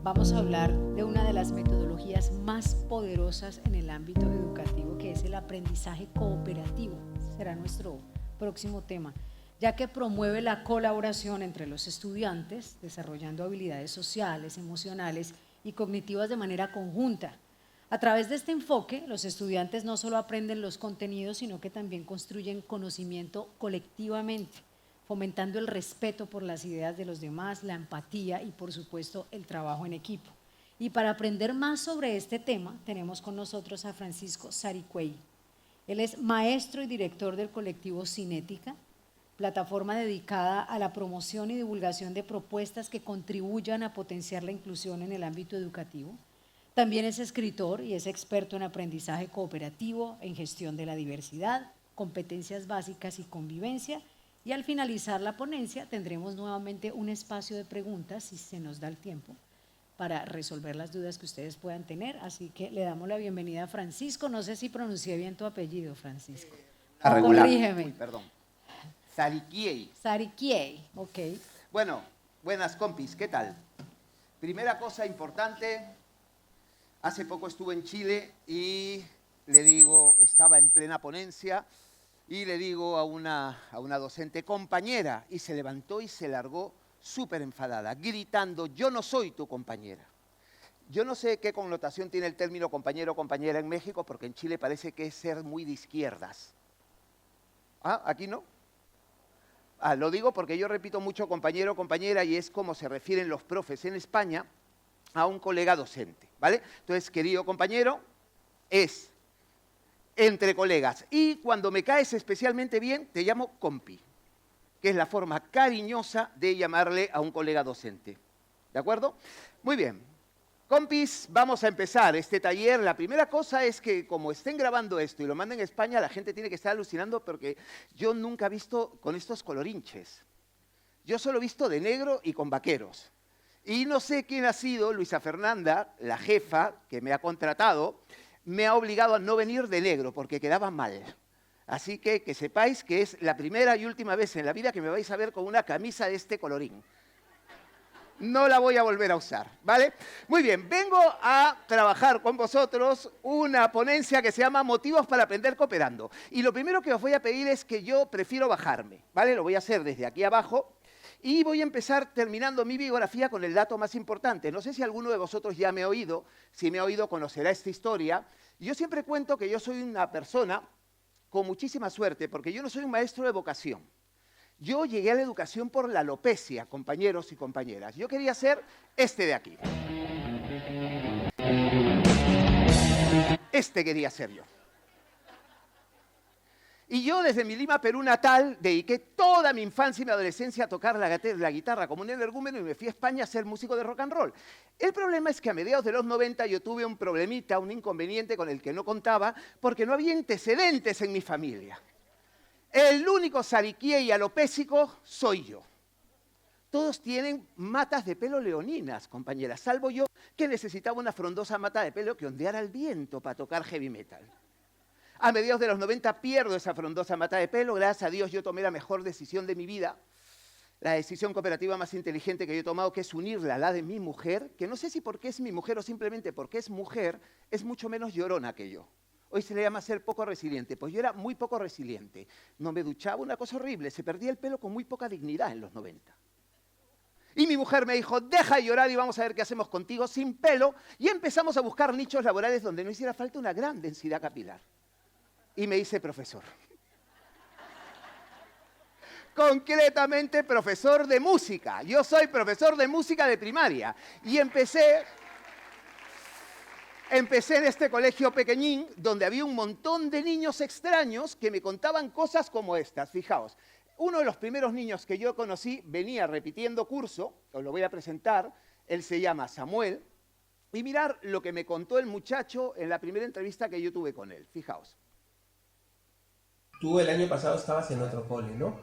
vamos a hablar de una de las metodologías más poderosas en el ámbito educativo, que es el aprendizaje cooperativo. Será nuestro próximo tema, ya que promueve la colaboración entre los estudiantes, desarrollando habilidades sociales, emocionales y cognitivas de manera conjunta. A través de este enfoque, los estudiantes no solo aprenden los contenidos, sino que también construyen conocimiento colectivamente, fomentando el respeto por las ideas de los demás, la empatía y, por supuesto, el trabajo en equipo. Y para aprender más sobre este tema, tenemos con nosotros a Francisco Saricuey. Él es maestro y director del colectivo Cinética, plataforma dedicada a la promoción y divulgación de propuestas que contribuyan a potenciar la inclusión en el ámbito educativo. También es escritor y es experto en aprendizaje cooperativo, en gestión de la diversidad, competencias básicas y convivencia. Y al finalizar la ponencia tendremos nuevamente un espacio de preguntas, si se nos da el tiempo, para resolver las dudas que ustedes puedan tener. Así que le damos la bienvenida a Francisco. No sé si pronuncié bien tu apellido, Francisco. Corrígeme. Uy, perdón. Sariquiei. Sariquiei, ok. Bueno, buenas compis, ¿qué tal? Primera cosa importante, hace poco estuve en Chile y le digo, estaba en plena ponencia y le digo a una docente, compañera, y se levantó y se largó súper enfadada, gritando, yo no soy tu compañera. Yo no sé qué connotación tiene el término compañero o compañera en México, porque en Chile parece que es ser muy de izquierdas. ¿Ah, aquí no? Ah, lo digo porque yo repito mucho compañero o compañera y es como se refieren los profes en España a un colega docente, ¿vale? Entonces, querido compañero, es entre colegas. Y cuando me caes especialmente bien, te llamo compi, que es la forma cariñosa de llamarle a un colega docente. ¿De acuerdo? Muy bien. Compis, vamos a empezar este taller. La primera cosa es que como estén grabando esto y lo manden a España, la gente tiene que estar alucinando porque yo nunca he visto con estos colorinches. Yo solo he visto de negro y con vaqueros. Y no sé quién ha sido, Luisa Fernanda, la jefa que me ha contratado, me ha obligado a no venir de negro porque quedaba mal. Así que sepáis que es la primera y última vez en la vida que me vais a ver con una camisa de este colorín. No la voy a volver a usar, ¿vale? Muy bien, vengo a trabajar con vosotros una ponencia que se llama Motivos para aprender cooperando. Y lo primero que os voy a pedir es que yo prefiero bajarme, ¿vale? Lo voy a hacer desde aquí abajo. Y voy a empezar terminando mi biografía con el dato más importante. No sé si alguno de vosotros ya me ha oído, si me ha oído conocerá esta historia. Yo siempre cuento que yo soy una persona con muchísima suerte, porque yo no soy un maestro de vocación. Yo llegué a la educación por la alopecia, compañeros y compañeras. Yo quería ser este de aquí. Este quería ser yo. Y yo desde mi Lima, Perú natal, dediqué toda mi infancia y mi adolescencia a tocar la guitarra como un energúmeno y me fui a España a ser músico de rock and roll. El problema es que a mediados de los 90 yo tuve un problemita, un inconveniente con el que no contaba, porque no había antecedentes en mi familia. El único sariquiei alopésico soy yo. Todos tienen matas de pelo leoninas, compañeras, salvo yo que necesitaba una frondosa mata de pelo que ondeara el viento para tocar heavy metal. A mediados de los 90 pierdo esa frondosa mata de pelo. Gracias a Dios yo tomé la mejor decisión de mi vida, la decisión cooperativa más inteligente que yo he tomado, que es unirla a la de mi mujer, que no sé si porque es mi mujer o simplemente porque es mujer, es mucho menos llorona que yo. Hoy se le llama ser poco resiliente. Pues yo era muy poco resiliente. No me duchaba, una cosa horrible. Se perdía el pelo con muy poca dignidad en los 90. Y mi mujer me dijo, deja de llorar y vamos a ver qué hacemos contigo sin pelo. Y empezamos a buscar nichos laborales donde no hiciera falta una gran densidad capilar. Y me hice profesor. Concretamente, profesor de música. Yo soy profesor de música de primaria. Y empecé en este colegio pequeñín, donde había un montón de niños extraños que me contaban cosas como estas. Fijaos, uno de los primeros niños que yo conocí venía repitiendo curso, os lo voy a presentar, él se llama Samuel, y mirar lo que me contó el muchacho en la primera entrevista que yo tuve con él. Fijaos. Tú el año pasado estabas en otro cole, ¿no?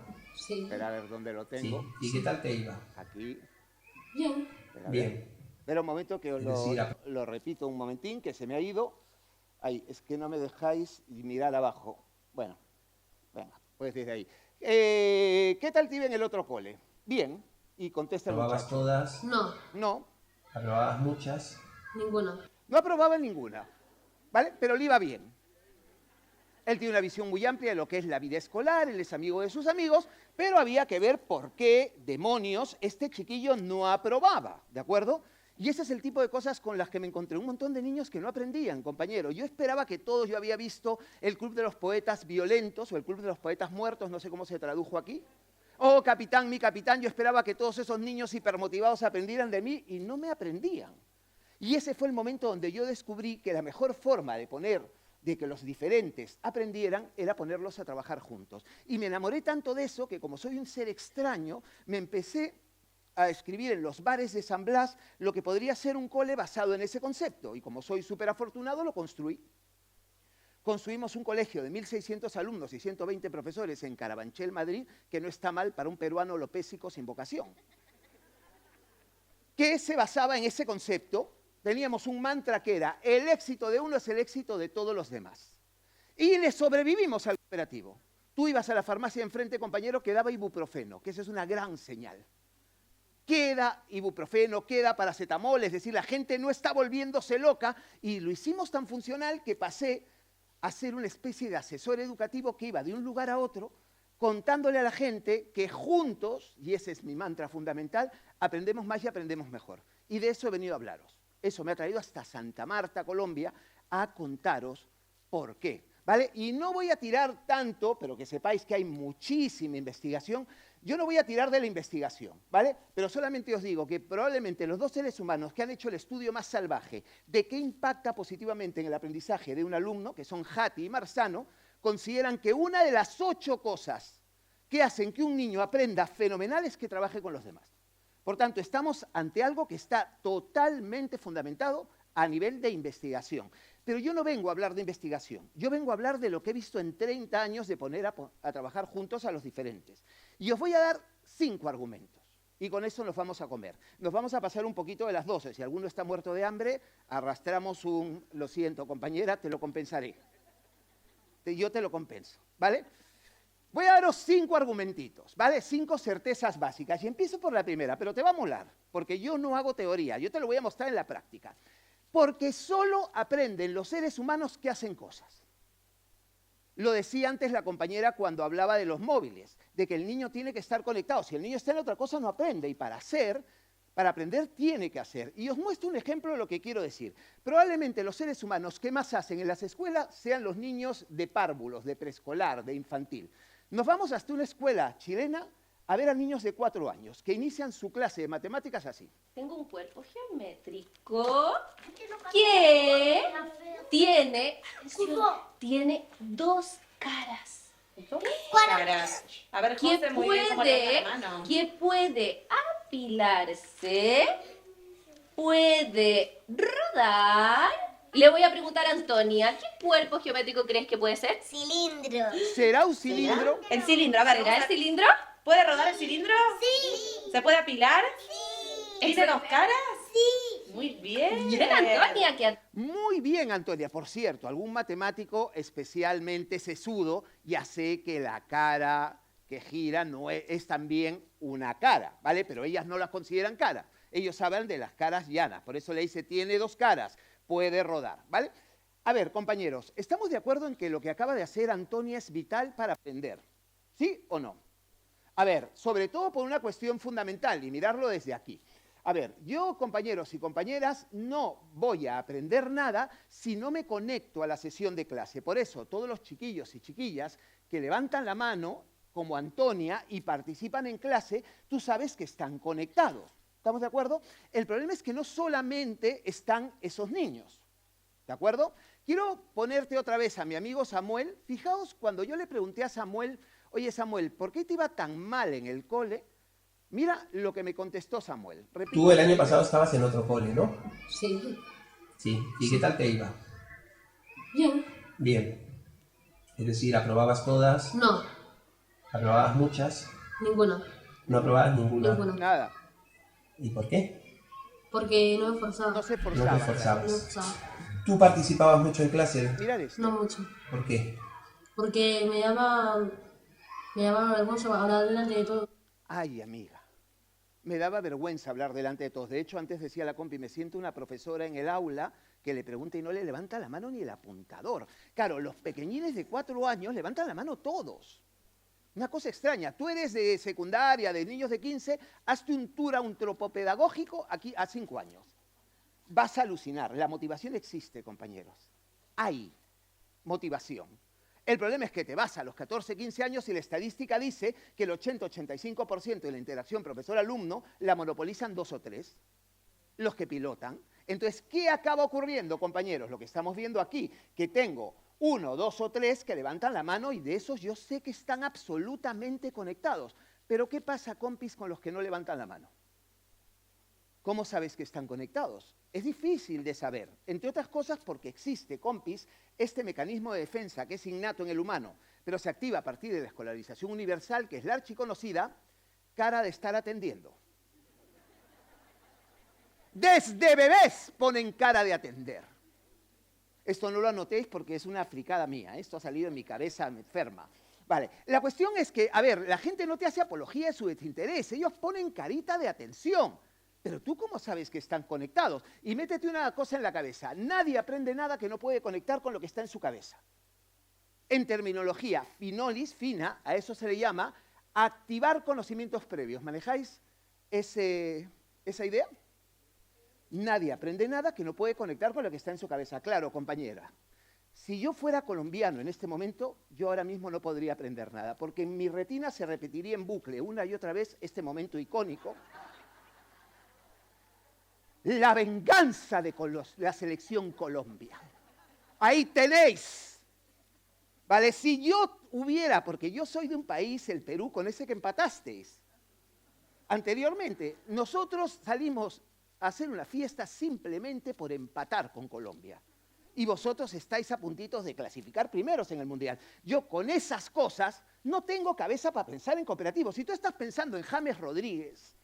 Sí. Espera a ver dónde lo tengo. Sí. ¿Y qué tal te iba? Aquí. Bien. Bien. Espera un momento que os Es decir, lo repito un momentín, que se me ha ido. Ahí, es que no me dejáis mirar abajo. Bueno, venga, pues desde ahí. ¿Qué tal te iba en el otro cole? Bien. Y contesta el ¿Probabas muchacho. todas? No. No. Aprobabas muchas. Ninguna. No aprobaba ninguna, ¿vale? Pero le iba bien. Él tiene una visión muy amplia de lo que es la vida escolar, él es amigo de sus amigos, pero había que ver por qué, demonios, este chiquillo no aprobaba, ¿de acuerdo? Y ese es el tipo de cosas con las que me encontré. Un montón de niños que no aprendían, compañero. Yo esperaba que todos, yo había visto el Club de los Poetas Violentos o el Club de los Poetas Muertos, no sé cómo se tradujo aquí. Oh, capitán, mi capitán, yo esperaba que todos esos niños hipermotivados aprendieran de mí y no me aprendían. Y ese fue el momento donde yo descubrí que la mejor forma de que los diferentes aprendieran era ponerlos a trabajar juntos. Y me enamoré tanto de eso que como soy un ser extraño, me empecé a escribir en los bares de San Blas lo que podría ser un cole basado en ese concepto. Y como soy súper afortunado, lo construí. Construimos un colegio de 1.600 alumnos y 120 profesores en Carabanchel, Madrid, que no está mal para un peruano lopésico sin vocación. Que se basaba en ese concepto. Teníamos un mantra que era, el éxito de uno es el éxito de todos los demás. Y le sobrevivimos al cooperativo. Tú ibas a la farmacia enfrente, compañero, que daba ibuprofeno, que esa es una gran señal. Queda ibuprofeno, queda paracetamol, es decir, la gente no está volviéndose loca y lo hicimos tan funcional que pasé a ser una especie de asesor educativo que iba de un lugar a otro contándole a la gente que juntos, y ese es mi mantra fundamental, aprendemos más y aprendemos mejor. Y de eso he venido a hablaros. Eso me ha traído hasta Santa Marta, Colombia, a contaros por qué, ¿vale? Y no voy a tirar tanto, pero que sepáis que hay muchísima investigación. Yo no voy a tirar de la investigación, ¿vale? Pero solamente os digo que probablemente los dos seres humanos que han hecho el estudio más salvaje de qué impacta positivamente en el aprendizaje de un alumno, que son Hattie y Marzano, consideran que una de las 8 cosas que hacen que un niño aprenda fenomenal es que trabaje con los demás. Por tanto, estamos ante algo que está totalmente fundamentado a nivel de investigación. Pero yo no vengo a hablar de investigación, yo vengo a hablar de lo que he visto en 30 años de poner a trabajar juntos a los diferentes. Y os voy a dar 5 argumentos. Y con eso nos vamos a comer. Nos vamos a pasar un poquito de las 12. Si alguno está muerto de hambre, arrastramos un... Lo siento, compañera, te lo compensaré. Yo te lo compenso, ¿vale? Voy a daros 5 argumentitos, ¿vale? 5 certezas básicas. Y empiezo por la primera, pero te va a molar, porque yo no hago teoría, yo te lo voy a mostrar en la práctica. Porque solo aprenden los seres humanos que hacen cosas. Lo decía antes la compañera cuando hablaba de los móviles, de que el niño tiene que estar conectado. Si el niño está en otra cosa, no aprende. Y para aprender, tiene que hacer. Y os muestro un ejemplo de lo que quiero decir. Probablemente los seres humanos que más hacen en las escuelas sean los niños de párvulos, de preescolar, de infantil. Nos vamos hasta una escuela chilena a ver a niños de 4 años que inician su clase de matemáticas así. Tengo un cuerpo geométrico que tiene 2 caras. Caras. A ver, José, muy bien cómo levanta la mano. Que puede apilarse, puede rodar. Le voy a preguntar a Antonia, ¿qué cuerpo geométrico crees que puede ser? Cilindro. ¿Será un cilindro? El cilindro, a ver, ¿Será el cilindro? ¿puede rodar el cilindro? Sí. ¿Se puede apilar? Sí. ¿Tiene 2 caras? Sí. Muy bien. Bien, Antonia, que Muy bien, Antonia. Por cierto, algún matemático especialmente sesudo ya sé que la cara que gira no es también una cara, ¿vale? Pero ellas no la consideran cara. Ellos hablan de las caras llanas. Por eso le dice, tiene 2 caras, puede rodar, ¿vale? A ver, compañeros, ¿estamos de acuerdo en que lo que acaba de hacer Antonia es vital para aprender? ¿Sí o no? A ver, sobre todo por una cuestión fundamental, y mirarlo desde aquí. A ver, yo, compañeros y compañeras, no voy a aprender nada si no me conecto a la sesión de clase. Por eso, todos los chiquillos y chiquillas que levantan la mano, como Antonia, y participan en clase, tú sabes que están conectados. ¿Estamos de acuerdo? El problema es que no solamente están esos niños. ¿De acuerdo? Quiero ponerte otra vez a mi amigo Samuel. Fijaos, cuando yo le pregunté a Samuel, oye Samuel, ¿por qué te iba tan mal en el cole? Mira lo que me contestó Samuel. Repito. Tú el año pasado estabas en otro cole, ¿no? Sí. Sí. ¿Y qué tal te iba? Bien. Bien. Es decir, aprobabas todas, No, aprobabas muchas, ninguna. no aprobabas ninguna. Ninguna. Nada, ¿Y por qué? Porque no me esforzaba. no se No te forzaba. No me esforzabas. esforzaba. ¿Tú participabas mucho en clase? Mirad esto. No mucho. ¿Por qué? Porque me daba vergüenza hablar delante de todo. Ay, amiga. Me daba vergüenza hablar delante de todos. De hecho, antes decía la compi, me siento una profesora en el aula que le pregunta y no le levanta la mano ni el apuntador. Claro, los pequeñines de 4 años levantan la mano todos. Una cosa extraña. Tú eres de secundaria, de niños de 15, hazte un tour antropopedagógico aquí a 5 años. Vas a alucinar. La motivación existe, compañeros. Hay motivación. El problema es que te vas a los 14, 15 años y la estadística dice que el 80-85% de la interacción profesor-alumno la monopolizan 2 o 3, los que pilotan. Entonces, ¿qué acaba ocurriendo, compañeros? Lo que estamos viendo aquí, que tengo 1, 2 o 3 que levantan la mano y de esos yo sé que están absolutamente conectados. Pero ¿qué pasa, compis, con los que no levantan la mano? ¿Cómo sabes que están conectados? Es difícil de saber, entre otras cosas porque existe, compis, este mecanismo de defensa que es innato en el humano, pero se activa a partir de la escolarización universal, que es la archiconocida cara de estar atendiendo. Desde bebés ponen cara de atender. Esto no lo anotéis porque es una fricada mía, esto ha salido en mi cabeza enferma. Vale, la cuestión es que, a ver, la gente no te hace apología de su desinterés, ellos ponen carita de atención. Pero tú, ¿cómo sabes que están conectados? Y métete una cosa en la cabeza. Nadie aprende nada que no puede conectar con lo que está en su cabeza. En terminología finolis, fina, a eso se le llama activar conocimientos previos. ¿Manejáis esa idea? Nadie aprende nada que no puede conectar con lo que está en su cabeza. Claro, compañera. Si yo fuera colombiano en este momento, yo ahora mismo no podría aprender nada, porque en mi retina se repetiría en bucle una y otra vez este momento icónico. La venganza de la selección Colombia. Ahí tenéis. Vale, si yo hubiera, porque yo soy de un país, el Perú, con ese que empatasteis. Anteriormente, nosotros salimos a hacer una fiesta simplemente por empatar con Colombia. Y vosotros estáis a puntitos de clasificar primeros en el Mundial. Yo con esas cosas no tengo cabeza para pensar en cooperativo. Si tú estás pensando en James Rodríguez,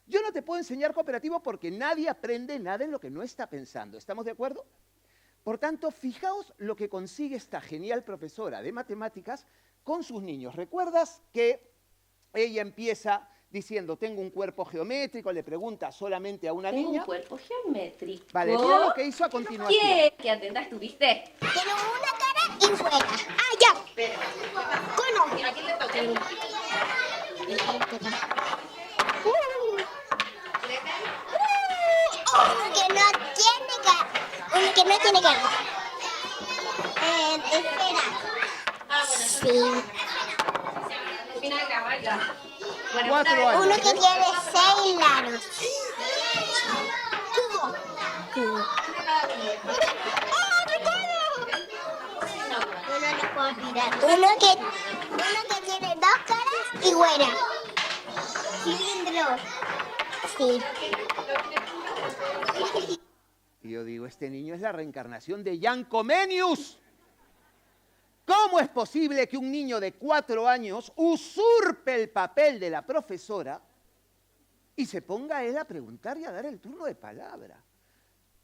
yo no te puedo enseñar cooperativo porque nadie aprende nada en lo que no está pensando. ¿Estamos de acuerdo? Por tanto, fijaos lo que consigue esta genial profesora de matemáticas con sus niños. ¿Recuerdas que ella empieza diciendo, tengo un cuerpo geométrico, le pregunta solamente a una niña? Un cuerpo geométrico. Vale, mira lo que hizo a continuación. ¿Qué atenta estuviste? Tiene una cara y fuera. Ah, ya. Cono. ¿A quién le toca? Uno que no tiene cara. Espera. Sí. Termina de grabar ya. Bueno, 4 una vez. años. Uno que tiene 6 lados. Cubo. Cubo. Uno no puedo mirar. Uno que tiene 2 caras y güera. Cilindro. Sí. Y yo digo, este niño es la reencarnación de Jan Comenius. ¿Cómo es posible que un niño de 4 años usurpe el papel de la profesora y se ponga él a preguntar y a dar el turno de palabra?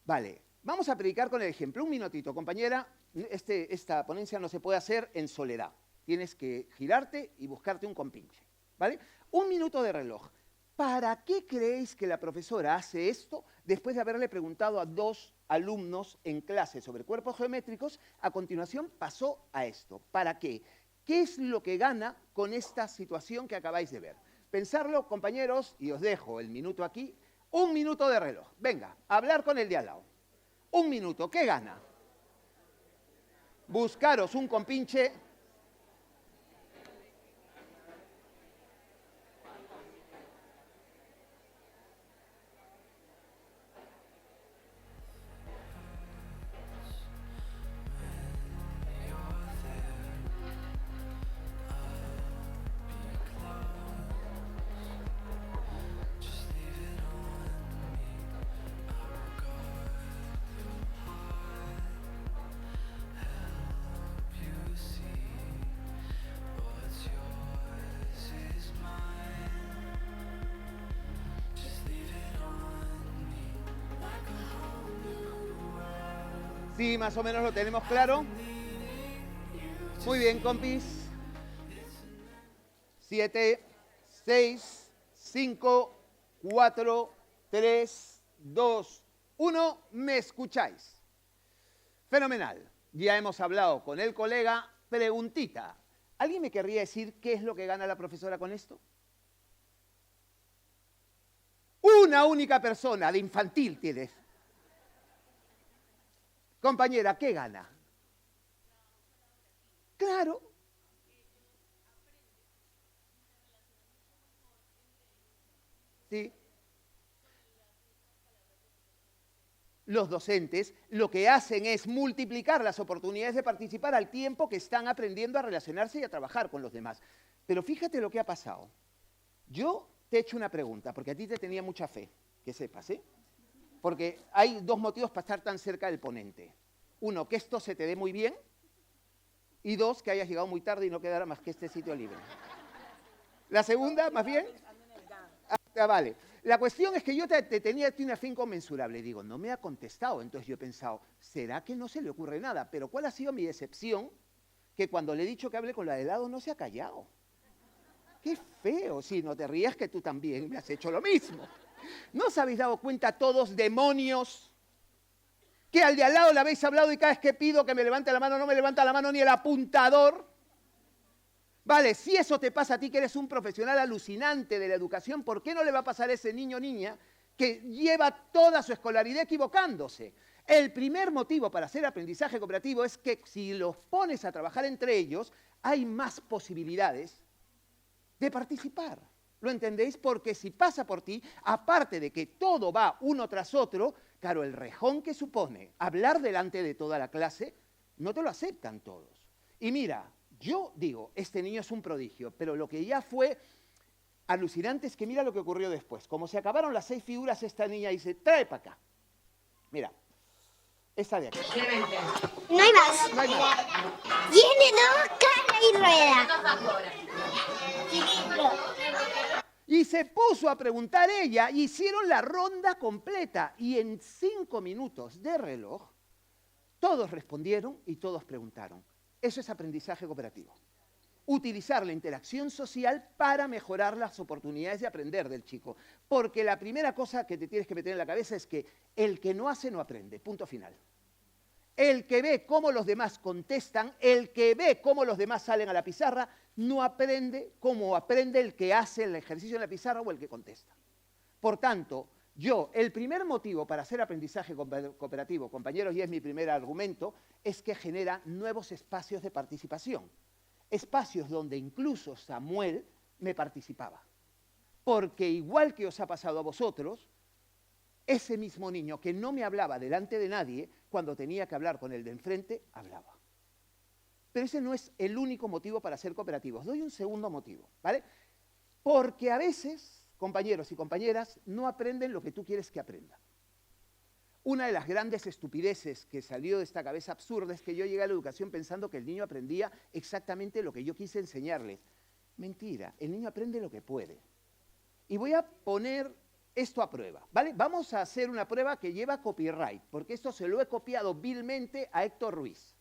Vale, vamos a predicar con el ejemplo. Un minutito, compañera. Esta ponencia no se puede hacer en soledad. Tienes que girarte y buscarte un compinche, ¿vale? 1 minuto de reloj. ¿Para qué creéis que la profesora hace esto después de haberle preguntado a 2 alumnos en clase sobre cuerpos geométricos? A continuación pasó a esto. ¿Para qué? ¿Qué es lo que gana con esta situación que acabáis de ver? Pensarlo, compañeros, y os dejo el minuto aquí. 1 minuto de reloj. Venga, a hablar con el de al lado. 1 minuto. ¿Qué gana? Buscaros un compinche. Sí, más o menos lo tenemos claro. Muy bien, compis. 7, 6, 5, 4, 3, 2, 1. ¿Me escucháis? Fenomenal. Ya hemos hablado con el colega. Preguntita. ¿Alguien me querría decir qué es lo que gana la profesora con esto? Una única persona de infantil tienes. Compañera, ¿qué gana? Claro. Sí. Los docentes lo que hacen es multiplicar las oportunidades de participar al tiempo que están aprendiendo a relacionarse y a trabajar con los demás. Pero fíjate lo que ha pasado. Yo te he hecho una pregunta, porque a ti te tenía mucha fe, que sepas, ¿eh? Porque hay dos motivos para estar tan cerca del ponente. Uno, que esto se te dé muy bien, y dos, que hayas llegado muy tarde y no quedara más que este sitio libre. La segunda, más bien... Ah, vale. La cuestión es que yo te tenía una fe inconmensurable. Digo, no me ha contestado. Entonces yo he pensado, ¿será que no se le ocurre nada? Pero ¿cuál ha sido mi decepción? Que cuando le he dicho que hable con la de helado no se ha callado. ¡Qué feo! Sí, no te rías que tú también me has hecho lo mismo. ¿No os habéis dado cuenta todos, demonios, que al de al lado le habéis hablado y cada vez que pido que me levante la mano no me levanta la mano ni el apuntador? Vale, si eso te pasa a ti que eres un profesional alucinante de la educación, ¿por qué no le va a pasar a ese niño o niña que lleva toda su escolaridad equivocándose? El primer motivo para hacer aprendizaje cooperativo es que si los pones a trabajar entre ellos, hay más posibilidades de participar. ¿Lo entendéis? Porque si pasa por ti, aparte de que todo va uno tras otro, claro, el rejón que supone hablar delante de toda la clase, no te lo aceptan todos. Y mira, yo digo, este niño es un prodigio, pero lo que ya fue alucinante es que mira lo que ocurrió después. Como se acabaron las 6 figuras, esta niña dice, trae para acá. Mira, esta de aquí. No hay más. No hay más. Tiene dos caras y ruedas. Cilindro. Y se puso a preguntar ella, y hicieron la ronda completa. Y en 5 minutos de reloj, todos respondieron y todos preguntaron. Eso es aprendizaje cooperativo. Utilizar la interacción social para mejorar las oportunidades de aprender del chico. Porque la primera cosa que te tienes que meter en la cabeza es que el que no hace no aprende, punto final. El que ve cómo los demás contestan, el que ve cómo los demás salen a la pizarra, no aprende como aprende el que hace el ejercicio en la pizarra o el que contesta. Por tanto, el primer motivo para hacer aprendizaje cooperativo, compañeros, y es mi primer argumento, es que genera nuevos espacios de participación. Espacios donde incluso Samuel me participaba. Porque igual que os ha pasado a vosotros, ese mismo niño que no me hablaba delante de nadie, cuando tenía que hablar con el de enfrente, hablaba. Pero ese no es el único motivo para ser cooperativos. Doy un segundo motivo, ¿vale? Porque a veces, compañeros y compañeras, no aprenden lo que tú quieres que aprendan. Una de las grandes estupideces que salió de esta cabeza absurda es que yo llegué a la educación pensando que el niño aprendía exactamente lo que yo quise enseñarles. Mentira, el niño aprende lo que puede. Y voy a poner esto a prueba, ¿vale? Vamos a hacer una prueba que lleva copyright, porque esto se lo he copiado vilmente a Héctor Ruiz,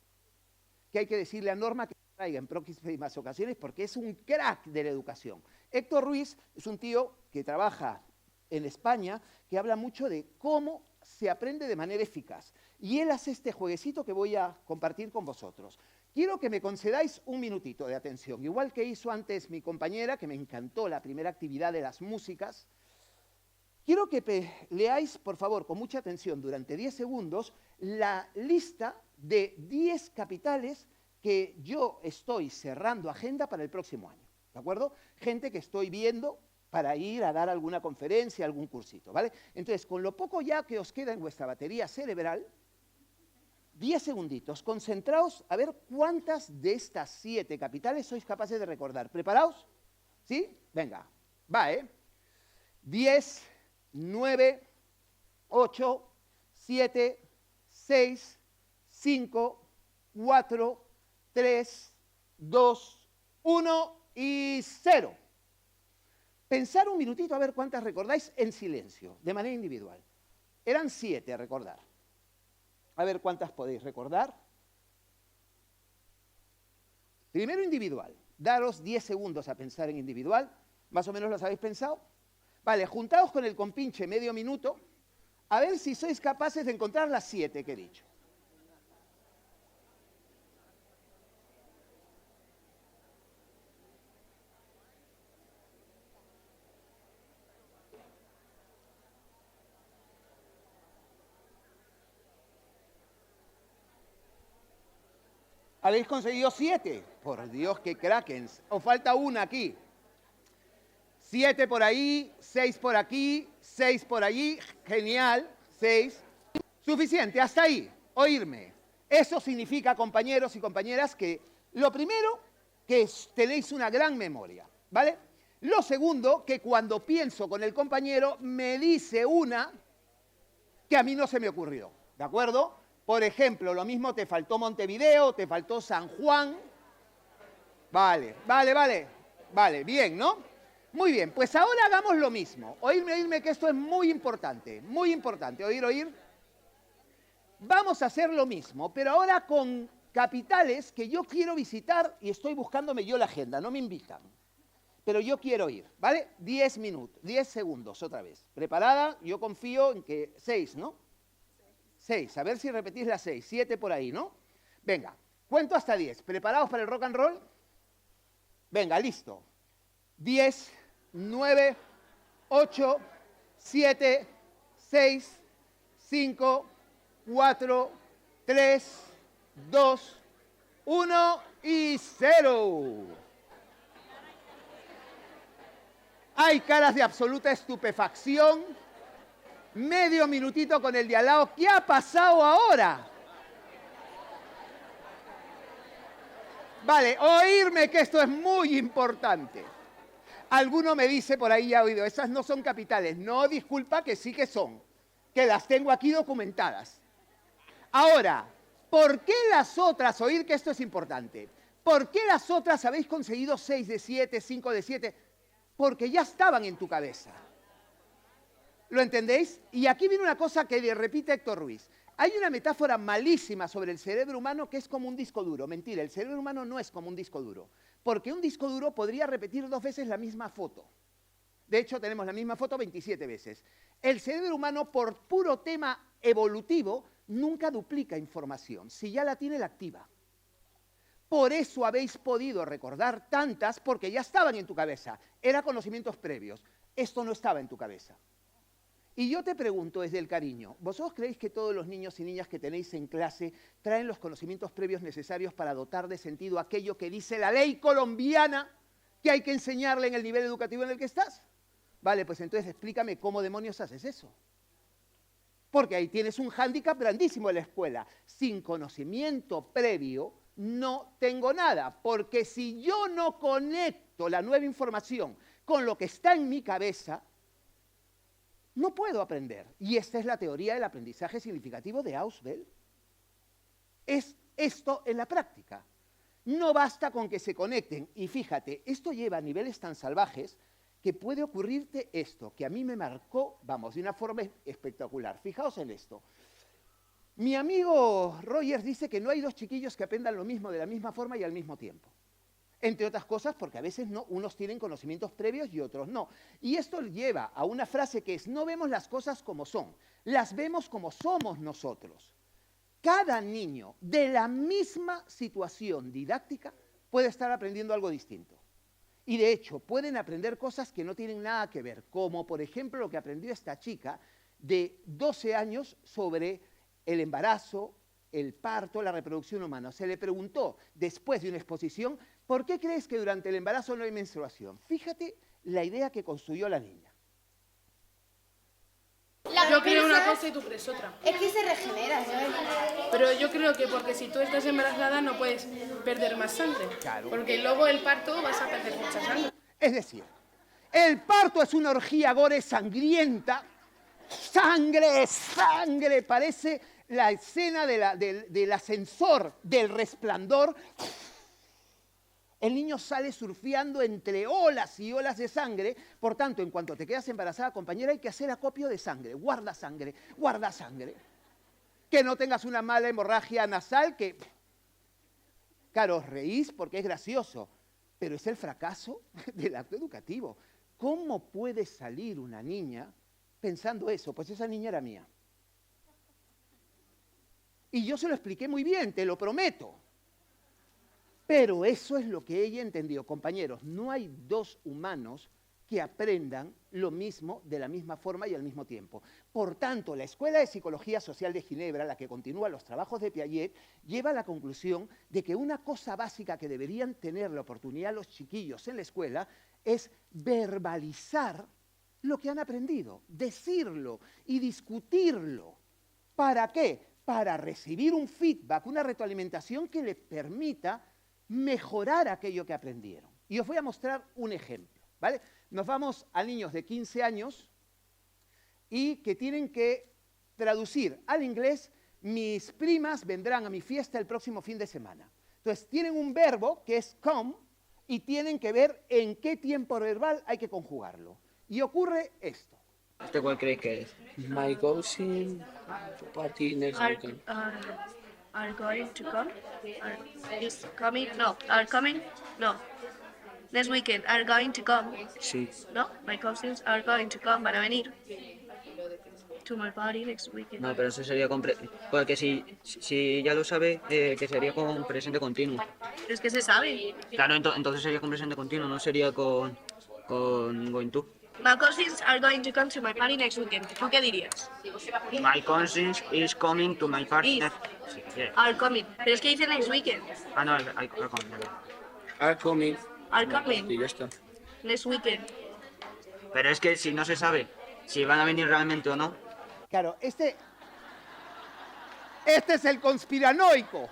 que hay que decirle a Norma que lo traiga en próximas ocasiones porque es un crack de la educación. Héctor Ruiz es un tío que trabaja en España, que habla mucho de cómo se aprende de manera eficaz. Y él hace este jueguecito que voy a compartir con vosotros. Quiero que me concedáis un minutito de atención, igual que hizo antes mi compañera, que me encantó la primera actividad de las músicas. Quiero que leáis, por favor, con mucha atención, durante 10 segundos, la lista de 10 capitales que yo estoy cerrando agenda para el próximo año, ¿de acuerdo? Gente que estoy viendo para ir a dar alguna conferencia, algún cursito, ¿vale? Entonces, con lo poco ya que os queda en vuestra batería cerebral, 10 segunditos, concentraos a ver cuántas de estas 7 capitales sois capaces de recordar. ¿Preparaos? ¿Sí? Venga, va, 10, 9, 8, 7, 6, 5, 4, 3, 2, 1 y 0. Pensar un minutito a ver cuántas recordáis en silencio, de manera individual. Eran 7 a recordar. A ver cuántas podéis recordar. Primero individual. Daros 10 segundos a pensar en individual. ¿Más o menos los habéis pensado? Vale, juntaos con el compinche medio minuto, a ver si sois capaces de encontrar las 7 que he dicho. ¿Habéis conseguido 7? Por Dios, qué krakens. Os falta una aquí. 7 por ahí, 6 por aquí, 6 por allí. Genial, 6. Suficiente, hasta ahí. Oírme. Eso significa, compañeros y compañeras, que lo primero, que tenéis una gran memoria, ¿vale? Lo segundo, que cuando pienso con el compañero, me dice una que a mí no se me ocurrió, ¿de acuerdo? Por ejemplo, lo mismo te faltó Montevideo, te faltó San Juan. Vale, bien, ¿no? Muy bien, pues ahora hagamos lo mismo. Oírme, que esto es muy importante, oír. Vamos a hacer lo mismo, pero ahora con capitales que yo quiero visitar y estoy buscándome yo la agenda, no me invitan. Pero yo quiero ir, ¿vale? 10 minutos, 10 segundos otra vez. ¿Preparada? Yo confío en que 6, ¿no? 6, a ver si repetís las 6, 7 por ahí, ¿no? Venga, cuento hasta 10. ¿Preparados para el rock and roll? Venga, listo. 10, 9, 8, 7, 6, 5, 4, 3, 2, 1 y 0. Hay caras de absoluta estupefacción. Medio minutito con el de al lado. ¿Qué ha pasado ahora? Vale, oírme que esto es muy importante. Alguno me dice por ahí, ya he oído, esas no son capitales. No, disculpa, que sí que son. Que las tengo aquí documentadas. Ahora, ¿por qué las otras, oír que esto es importante, ¿por qué las otras habéis conseguido 6 de 7, 5 de 7? Porque ya estaban en tu cabeza. ¿Lo entendéis? Y aquí viene una cosa que le repite Héctor Ruiz. Hay una metáfora malísima sobre el cerebro humano que es como un disco duro. Mentira, el cerebro humano no es como un disco duro. Porque un disco duro podría repetir 2 veces la misma foto. De hecho, tenemos la misma foto 27 veces. El cerebro humano, por puro tema evolutivo, nunca duplica información. Si ya la tiene, la activa. Por eso habéis podido recordar tantas, porque ya estaban en tu cabeza. Eran conocimientos previos. Esto no estaba en tu cabeza. Y yo te pregunto desde el cariño, ¿vosotros creéis que todos los niños y niñas que tenéis en clase traen los conocimientos previos necesarios para dotar de sentido aquello que dice la ley colombiana que hay que enseñarle en el nivel educativo en el que estás? Vale, pues entonces explícame cómo demonios haces eso. Porque ahí tienes un hándicap grandísimo en la escuela. Sin conocimiento previo no tengo nada, porque si yo no conecto la nueva información con lo que está en mi cabeza, no puedo aprender. Y esta es la teoría del aprendizaje significativo de Ausubel. Es esto en la práctica. No basta con que se conecten. Y fíjate, esto lleva a niveles tan salvajes que puede ocurrirte esto, que a mí me marcó, vamos, de una forma espectacular. Fijaos en esto. Mi amigo Rogers dice que no hay 2 chiquillos que aprendan lo mismo de la misma forma y al mismo tiempo. Entre otras cosas porque a veces no, unos tienen conocimientos previos y otros no. Y esto lleva a una frase que es: no vemos las cosas como son, las vemos como somos nosotros. Cada niño de la misma situación didáctica puede estar aprendiendo algo distinto. Y de hecho pueden aprender cosas que no tienen nada que ver, como por ejemplo lo que aprendió esta chica de 12 años sobre el embarazo, el parto, la reproducción humana. Se le preguntó después de una exposición: ¿por qué crees que durante el embarazo no hay menstruación? Fíjate la idea que construyó la niña. Yo creo una cosa y tú crees otra. Es que se regenera, ¿sabes? Pero yo creo que porque si tú estás embarazada no puedes perder más sangre. Claro. Porque luego el parto vas a perder mucha sangre. Es decir, el parto es una orgía gore sangrienta. ¡Sangre, sangre! Parece la escena del ascensor del Resplandor. El niño sale surfeando entre olas y olas de sangre. Por tanto, en cuanto te quedas embarazada, compañera, hay que hacer acopio de sangre. Guarda sangre, guarda sangre. Que no tengas una mala hemorragia nasal que... Claro, os reís porque es gracioso, pero es el fracaso del acto educativo. ¿cómo puede salir una niña pensando eso? Pues esa niña era mía. Y yo se lo expliqué muy bien, te lo prometo. Pero eso es lo que ella entendió. Compañeros, no hay dos humanos que aprendan lo mismo de la misma forma y al mismo tiempo. Por tanto, la Escuela de Psicología Social de Ginebra, la que continúa los trabajos de Piaget, lleva a la conclusión de que una cosa básica que deberían tener la oportunidad los chiquillos en la escuela es verbalizar lo que han aprendido, decirlo y discutirlo. ¿Para qué? Para recibir un feedback, una retroalimentación que les permita mejorar aquello que aprendieron. Y os voy a mostrar un ejemplo, ¿vale? Nos vamos a niños de 15 años y que tienen que traducir al inglés: mis primas vendrán a mi fiesta el próximo fin de semana. Entonces, tienen un verbo que es come y tienen que ver en qué tiempo verbal hay que conjugarlo. Y ocurre esto. ¿Usted cuál cree que es? My cousin to party next weekend. Are going to come? Is coming? No. Are coming? No. Next weekend. Are going to come? Sí. No. My cousins are going to come. Van a venir. To my party next weekend. No, pero eso sería con... Porque si ya lo sabe, que sería con presente continuo. Pero es que se sabe. Claro, entonces sería con presente continuo, no sería con going to. My cousins are going to come to my party next weekend. ¿Tú qué dirías? My cousins is coming to my party. Is. Sí, yeah. Are coming. Pero es que dice next weekend. Ah, no, hay coming. Are coming. Are coming. Y ya está. Next weekend. Pero es que si no se sabe si van a venir realmente o no. Claro, este es el conspiranoico.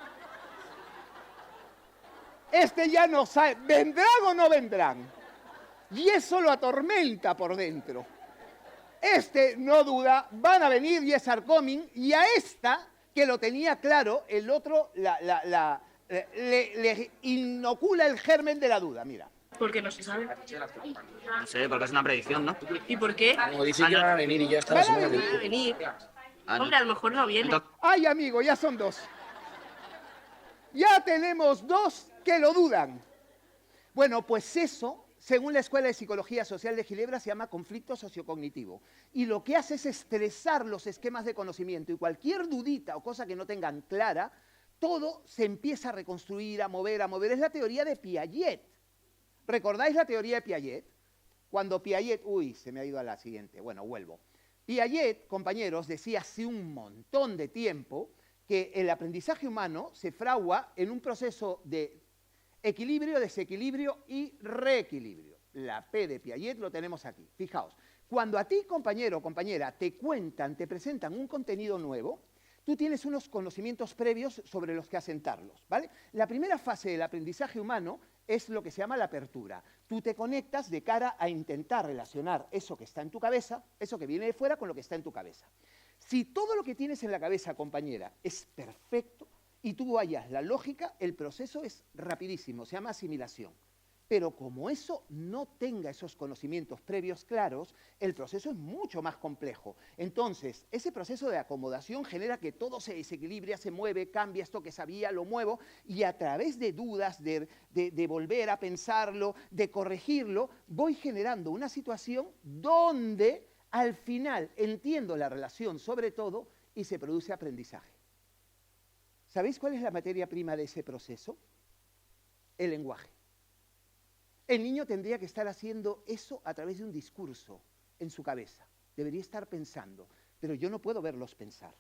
Este ya no sabe, ¿vendrán o no vendrán? Y eso lo atormenta por dentro. Este no duda, van a venir y es are coming, y a esta, que lo tenía claro, el otro le inocula el germen de la duda, mira. ¿Por qué no se sabe? No sé, porque es una predicción, ¿no? ¿Y por qué? Como dice que van a venir y ya está la semana que Va a viene. venir. Ah, no. Hombre, a lo mejor no viene. Ay, amigo, ya son dos. Ya tenemos dos que lo dudan. Bueno, pues eso, según la Escuela de Psicología Social de Ginebra, se llama conflicto sociocognitivo. Y lo que hace es estresar los esquemas de conocimiento. Y cualquier dudita o cosa que no tengan clara, todo se empieza a reconstruir, a mover. Es la teoría de Piaget. ¿Recordáis la teoría de Piaget? Cuando Piaget... Uy, se me ha ido a la siguiente. Bueno, vuelvo. Piaget, compañeros, decía hace un montón de tiempo que el aprendizaje humano se fragua en un proceso de equilibrio, desequilibrio y reequilibrio. La P de Piaget lo tenemos aquí. Fijaos, cuando a ti, compañero o compañera, te cuentan, te presentan un contenido nuevo, tú tienes unos conocimientos previos sobre los que asentarlos, ¿vale? La primera fase del aprendizaje humano es lo que se llama la apertura. Tú te conectas de cara a intentar relacionar eso que está en tu cabeza, eso que viene de fuera, con lo que está en tu cabeza. Si todo lo que tienes en la cabeza, compañera, es perfecto y tú hallas la lógica, el proceso es rapidísimo, se llama asimilación. Pero como eso no tenga esos conocimientos previos claros, el proceso es mucho más complejo. Entonces, ese proceso de acomodación genera que todo se desequilibra, se mueve, cambia, esto que sabía, lo muevo, y a través de dudas, de volver a pensarlo, de corregirlo, voy generando una situación donde al final entiendo la relación sobre todo y se produce aprendizaje. ¿Sabéis cuál es la materia prima de ese proceso? El lenguaje. El niño tendría que estar haciendo eso a través de un discurso en su cabeza. Debería estar pensando, pero yo no puedo verlos pensar.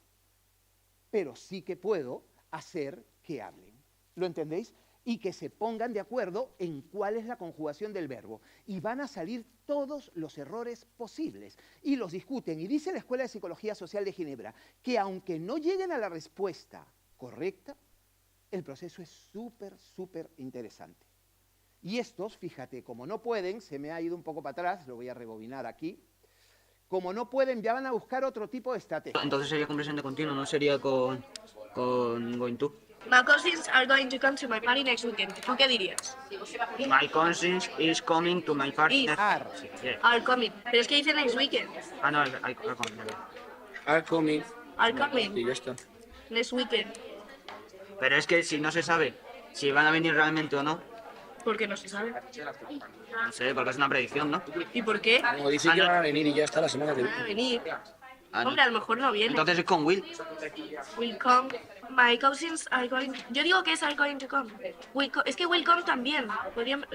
Pero sí que puedo hacer que hablen. ¿Lo entendéis? Y que se pongan de acuerdo en cuál es la conjugación del verbo. Y van a salir todos los errores posibles. Y los discuten. Y dice la Escuela de Psicología Social de Ginebra que aunque no lleguen a la respuesta correcta, el proceso es súper interesante. Y estos, fíjate, como no pueden, se me ha ido un poco para atrás, lo voy a rebobinar aquí, como no pueden, ya van a buscar otro tipo de estrategia. Entonces sería con presente continuo, no sería con going to. My cousins are going to come to my party next weekend. ¿Tú qué dirías? My cousins is coming to my party. Is. Sí, yeah. Are coming. Pero es que dice next weekend. Ah, no, hay coming. Are coming. Are coming. Y ya está. Next weekend. Pero es que si no se sabe si van a venir realmente o no. Porque no se sabe. No sé, porque es una predicción, ¿no? ¿Y por qué? Como dicen que van a venir y ya está la semana que Van a viene. venir. Ah, no. Hombre, a lo mejor no viene. Entonces es con Will. Will come. My cousins are going. Yo digo que es are going to come. Es que will come también. Podrían.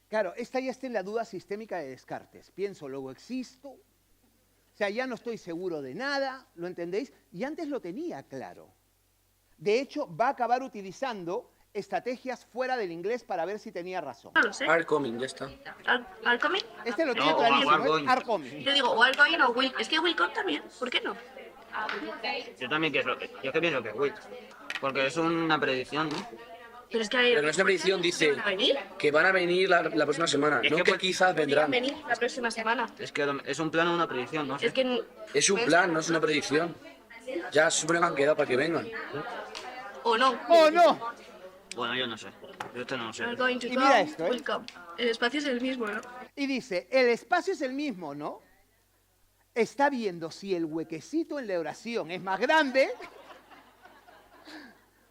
Claro, esta ya está en la duda sistémica de Descartes. Pienso, luego existo. O sea, ya no estoy seguro de nada, ¿lo entendéis? Y antes lo tenía claro. De hecho, va a acabar utilizando estrategias fuera del inglés para ver si tenía razón. No lo sé. Are coming, ya está. Are coming. Este lo tiene No, clarísimo, are es going. are coming. Yo digo o are going o will. Es que will come también. ¿Por qué no? Yo también pienso yo que pienso que es Will. Porque es una predicción, ¿no? Pero es que Pero en esta predicción dice ¿Van a venir? que van a venir la próxima semana, Es no que que pues- quizás vendrán. Venir la próxima semana. Es que es un plan o una predicción, no sé. Es que. Es un plan, no es una predicción. Ya se supone que han quedado para que vengan. O no. ¡Oh, no! Bueno, yo no sé. Yo esto no lo sé. Are going to Y come. mira esto, ¿eh? Will come. El espacio es el mismo, ¿no? Y dice, el espacio es el mismo, ¿no? Está viendo si el huequecito en la oración es más grande,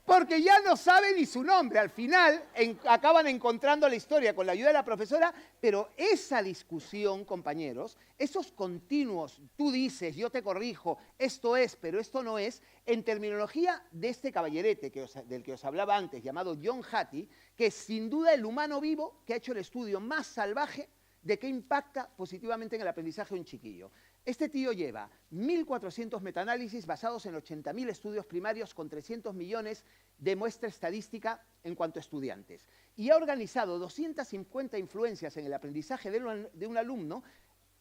porque ya no sabe ni su nombre. Al final acaban encontrando la historia con la ayuda de la profesora, pero esa discusión, compañeros, esos continuos, tú dices, yo te corrijo, esto es, pero esto no es, en terminología de este caballerete del que os hablaba antes, llamado John Hattie, que es sin duda el humano vivo que ha hecho el estudio más salvaje de qué impacta positivamente en el aprendizaje de un chiquillo. Este tío lleva 1.400 metaanálisis basados en 80.000 estudios primarios con 300 millones de muestra estadística en cuanto a estudiantes. Y ha organizado 250 influencias en el aprendizaje de un alumno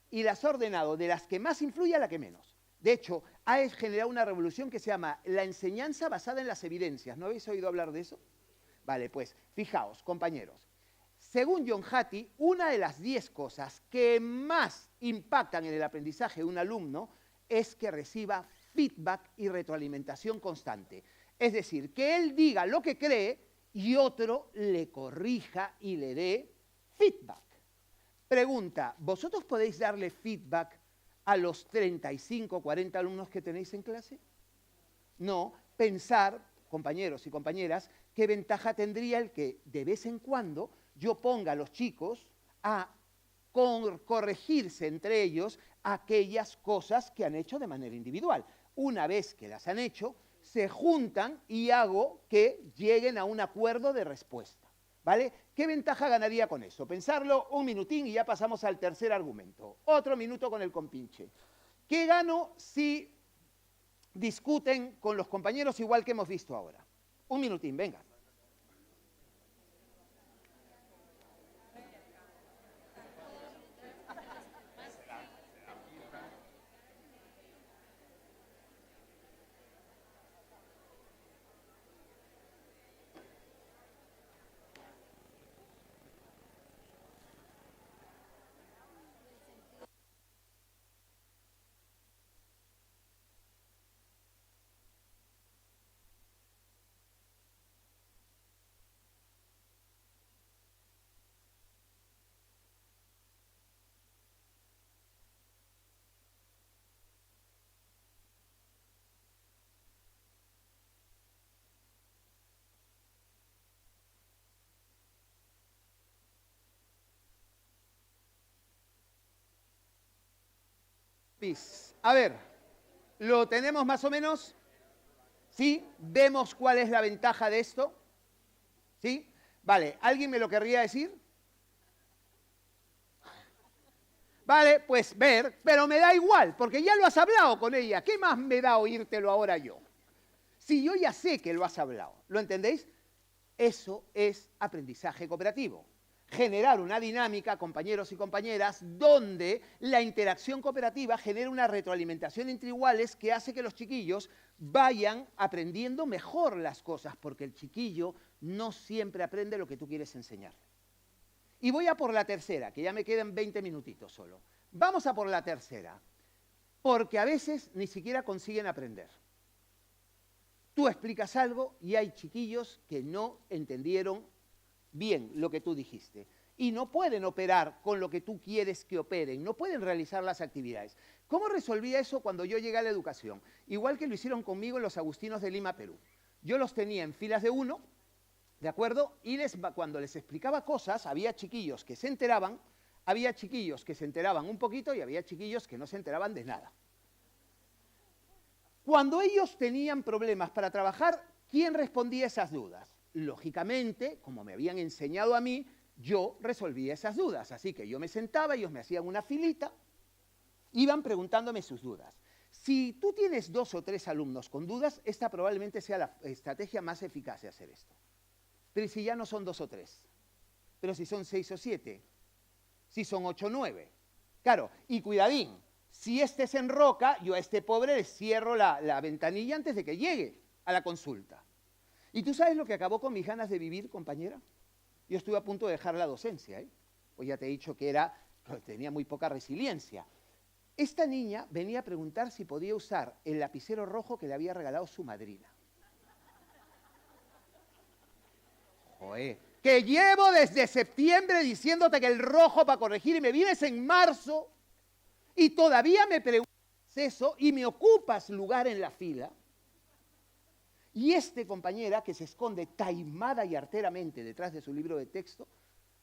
y las ha ordenado de las que más influye a la que menos. De hecho, ha generado una revolución que se llama la enseñanza basada en las evidencias. ¿No habéis oído hablar de eso? Vale, pues fijaos, compañeros. Según John Hattie, una de las 10 cosas que más impactan en el aprendizaje de un alumno es que reciba feedback y retroalimentación constante. Es decir, que él diga lo que cree y otro le corrija y le dé feedback. Pregunta, ¿vosotros podéis darle feedback a los 35, 40 alumnos que tenéis en clase? No, pensar, compañeros y compañeras, qué ventaja tendría el que de vez en cuando yo ponga a los chicos a corregirse entre ellos aquellas cosas que han hecho de manera individual. Una vez que las han hecho, se juntan y hago que lleguen a un acuerdo de respuesta. ¿Vale? ¿Qué ventaja ganaría con eso? Pensarlo un minutín y ya pasamos al tercer argumento. Otro minuto con el compinche. ¿Qué gano si discuten con los compañeros igual que hemos visto ahora? Un minutín, venga. A ver, ¿lo tenemos más o menos? ¿Sí? ¿Vemos cuál es la ventaja de esto? ¿Sí? Vale, ¿alguien me lo querría decir? Vale, pues ver, pero me da igual, porque ya lo has hablado con ella. ¿Qué más me da oírtelo ahora yo? Si yo ya sé que lo has hablado, ¿lo entendéis? Eso es aprendizaje cooperativo. Generar una dinámica, compañeros y compañeras, donde la interacción cooperativa genera una retroalimentación entre iguales que hace que los chiquillos vayan aprendiendo mejor las cosas, porque el chiquillo no siempre aprende lo que tú quieres enseñarle. Y voy a por la tercera, que ya me quedan 20 minutitos solo. Vamos a por la tercera, porque a veces ni siquiera consiguen aprender. Tú explicas algo y hay chiquillos que no entendieron bien lo que tú dijiste y no pueden operar con lo que tú quieres que operen, no pueden realizar las actividades. ¿Cómo resolvía eso cuando yo llegué a la educación? Igual que lo hicieron conmigo en los Agustinos de Lima, Perú. Yo los tenía en filas de 1 ¿De acuerdo? Y cuando les explicaba cosas, había chiquillos que se enteraban, había chiquillos que se enteraban un poquito y había chiquillos que no se enteraban de nada. Cuando ellos tenían problemas para trabajar, ¿quién respondía esas dudas? Lógicamente, como me habían enseñado a mí, yo resolvía esas dudas. Así que yo me sentaba, ellos me hacían una filita, iban preguntándome sus dudas. Si tú tienes 2 o 3 alumnos con dudas, esta probablemente sea la estrategia más eficaz de hacer esto. Pero si ya no son 2 o 3, pero si son 6 o 7, si son 8 o 9. Claro, y cuidadín, si este se enroca, yo a este pobre le cierro la ventanilla antes de que llegue a la consulta. ¿Y tú sabes lo que acabó con mis ganas de vivir, compañera? Yo estuve a punto de dejar la docencia, ¿eh? Pues ya te he dicho que tenía muy poca resiliencia. Esta niña venía a preguntar si podía usar el lapicero rojo que le había regalado su madrina. Joder, que llevo desde septiembre diciéndote que el rojo para corregir y me vienes en marzo y todavía me preguntas eso y me ocupas lugar en la fila. Y compañera que se esconde taimada y arteramente detrás de su libro de texto,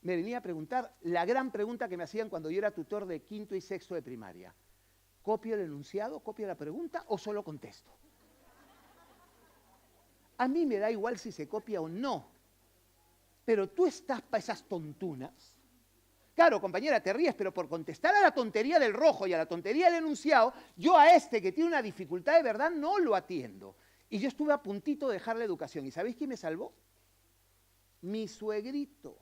me venía a preguntar la gran pregunta que me hacían cuando yo era tutor de 5º y 6º de primaria. ¿Copio el enunciado, copio la pregunta o solo contesto? A mí me da igual si se copia o no, pero tú estás para esas tontunas. Claro, compañera, te ríes, pero por contestar a la tontería del rojo y a la tontería del enunciado, yo a que tiene una dificultad de verdad no lo atiendo. Y yo estuve a puntito de dejar la educación. ¿Y sabéis quién me salvó? Mi suegrito.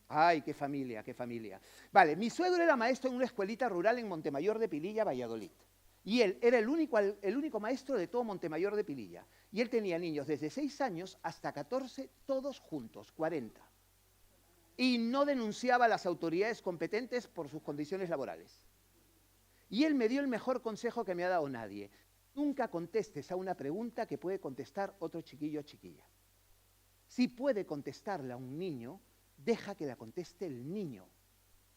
Ay, qué familia, qué familia. Vale, mi suegro era maestro en una escuelita rural en Montemayor de Pililla, Valladolid. Y él era el único maestro de todo Montemayor de Pililla. Y él tenía niños desde 6 años hasta 14, todos juntos, 40. Y no denunciaba a las autoridades competentes por sus condiciones laborales. Y él me dio el mejor consejo que me ha dado nadie. Nunca contestes a una pregunta que puede contestar otro chiquillo o chiquilla. Si puede contestarla un niño, deja que la conteste el niño.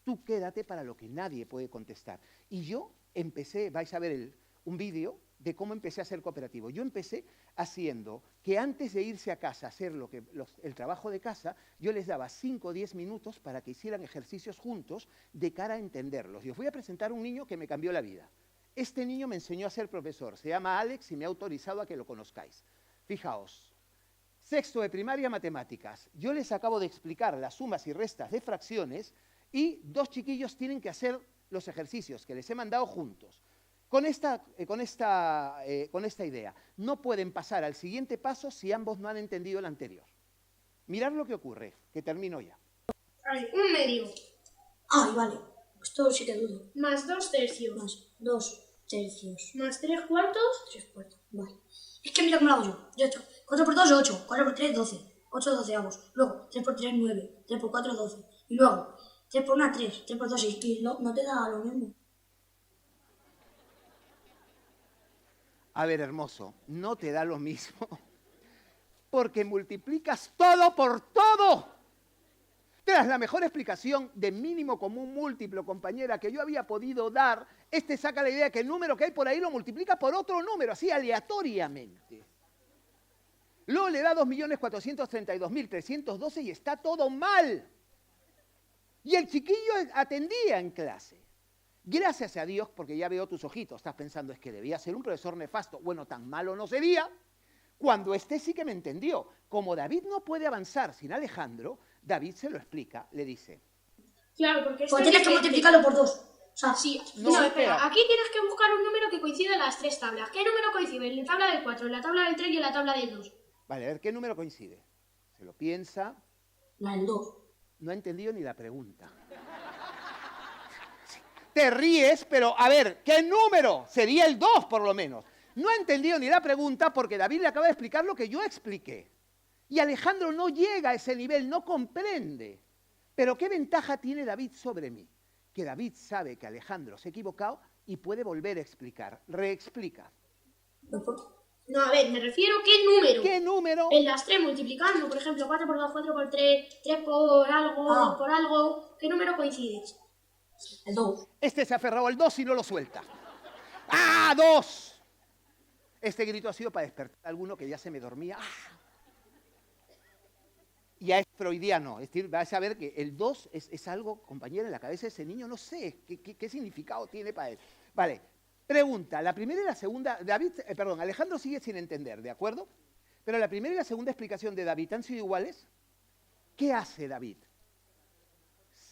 Tú quédate para lo que nadie puede contestar. Y yo empecé, vais a ver un vídeo de cómo empecé a ser cooperativo. Yo empecé haciendo que antes de irse a casa a hacer el trabajo de casa, yo les daba 5 o 10 minutos para que hicieran ejercicios juntos de cara a entenderlos. Y os voy a presentar un niño que me cambió la vida. Este niño me enseñó a ser profesor, se llama Alex y me ha autorizado a que lo conozcáis. Fijaos, 6º de primaria, matemáticas. Yo les acabo de explicar las sumas y restas de fracciones y 2 chiquillos tienen que hacer los ejercicios que les he mandado juntos. Con esta idea, no pueden pasar al siguiente paso si ambos no han entendido el anterior. Mirad lo que ocurre, que termino ya. Ay, un medio. Ay, vale. Esto sí que dudo. Más 2 tercios. Más 2 tercios. Más 3 cuartos. 3 cuartos. Vale. Es que mira cómo lo hago yo. Ya está. 4 por 2, 8. 4 por 3, 12. 8 doceavos. Luego, 3 por 3, 9. 3 por 4, 12. Y luego, 3 por 1, 3. 3 por 2, 6. Y no te da lo mismo. A ver, hermoso, no te da lo mismo. Porque multiplicas todo por todo. Tras la mejor explicación de mínimo común múltiplo, compañera, que yo había podido dar, saca la idea que el número que hay por ahí lo multiplica por otro número, así aleatoriamente. Luego le da 2.432.312 y está todo mal. Y el chiquillo atendía en clase. Gracias a Dios, porque ya veo tus ojitos, estás pensando, es que debía ser un profesor nefasto. Bueno, tan malo no sería. Cuando sí que me entendió. Como David no puede avanzar sin Alejandro, David se lo explica, le dice. Claro, porque pues tienes que multiplicarlo por 2. O sea, sí. No, espera. Aquí tienes que buscar un número que coincida en las 3 tablas. ¿Qué número coincide? En la tabla del 4, en la tabla del 3 y en la tabla del 2. Vale, a ver, ¿qué número coincide? Se lo piensa. La del 2. No ha entendido ni la pregunta. Te ríes, pero a ver, ¿qué número? Sería el 2 por lo menos. No ha entendido ni la pregunta porque David le acaba de explicar lo que yo expliqué. Y Alejandro no llega a ese nivel, no comprende. Pero ¿qué ventaja tiene David sobre mí? Que David sabe que Alejandro se ha equivocado y puede volver a explicar. Reexplica. No, a ver, me refiero ¿qué número? ¿Qué número? En las 3 multiplicando, por ejemplo, 4 por 2, 4 por 3, 3 por algo, por algo. ¿Qué número coincide? El 2. Se ha aferrado al 2 y no lo suelta. ¡Ah, 2! Este grito ha sido para despertar a alguno que ya se me dormía. ¡Ah! ya es freudiano. Es decir, vas a ver que el 2 es algo, compañera, en la cabeza de ese niño, no sé qué significado tiene para él. Vale, pregunta, la primera y la segunda, Alejandro sigue sin entender, ¿de acuerdo? Pero la primera y la segunda explicación de David han sido iguales. ¿Qué hace David?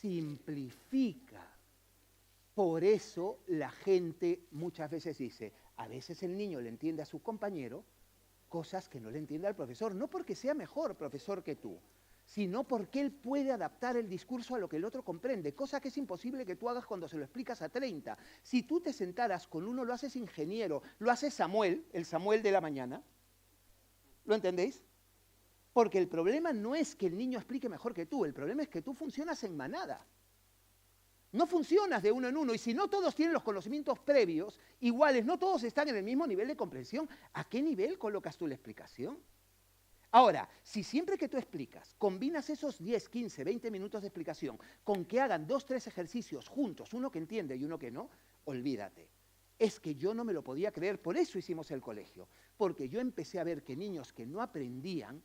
Simplifica. Por eso la gente muchas veces dice, a veces el niño le entiende a su compañero cosas que no le entiende al profesor, no porque sea mejor profesor que tú, sino porque él puede adaptar el discurso a lo que el otro comprende, cosa que es imposible que tú hagas cuando se lo explicas a 30. Si tú te sentaras con uno, lo haces ingeniero, lo hace Samuel, el Samuel de la mañana, ¿lo entendéis? Porque el problema no es que el niño explique mejor que tú, el problema es que tú funcionas en manada. No funcionas de uno en uno, y si no todos tienen los conocimientos previos, iguales, no todos están en el mismo nivel de comprensión, ¿a qué nivel colocas tú la explicación? Ahora, si siempre que tú explicas, combinas esos 10, 15, 20 minutos de explicación con que hagan 2, 3 ejercicios juntos, uno que entiende y uno que no, olvídate. Es que yo no me lo podía creer, por eso hicimos el colegio, porque yo empecé a ver que niños que no aprendían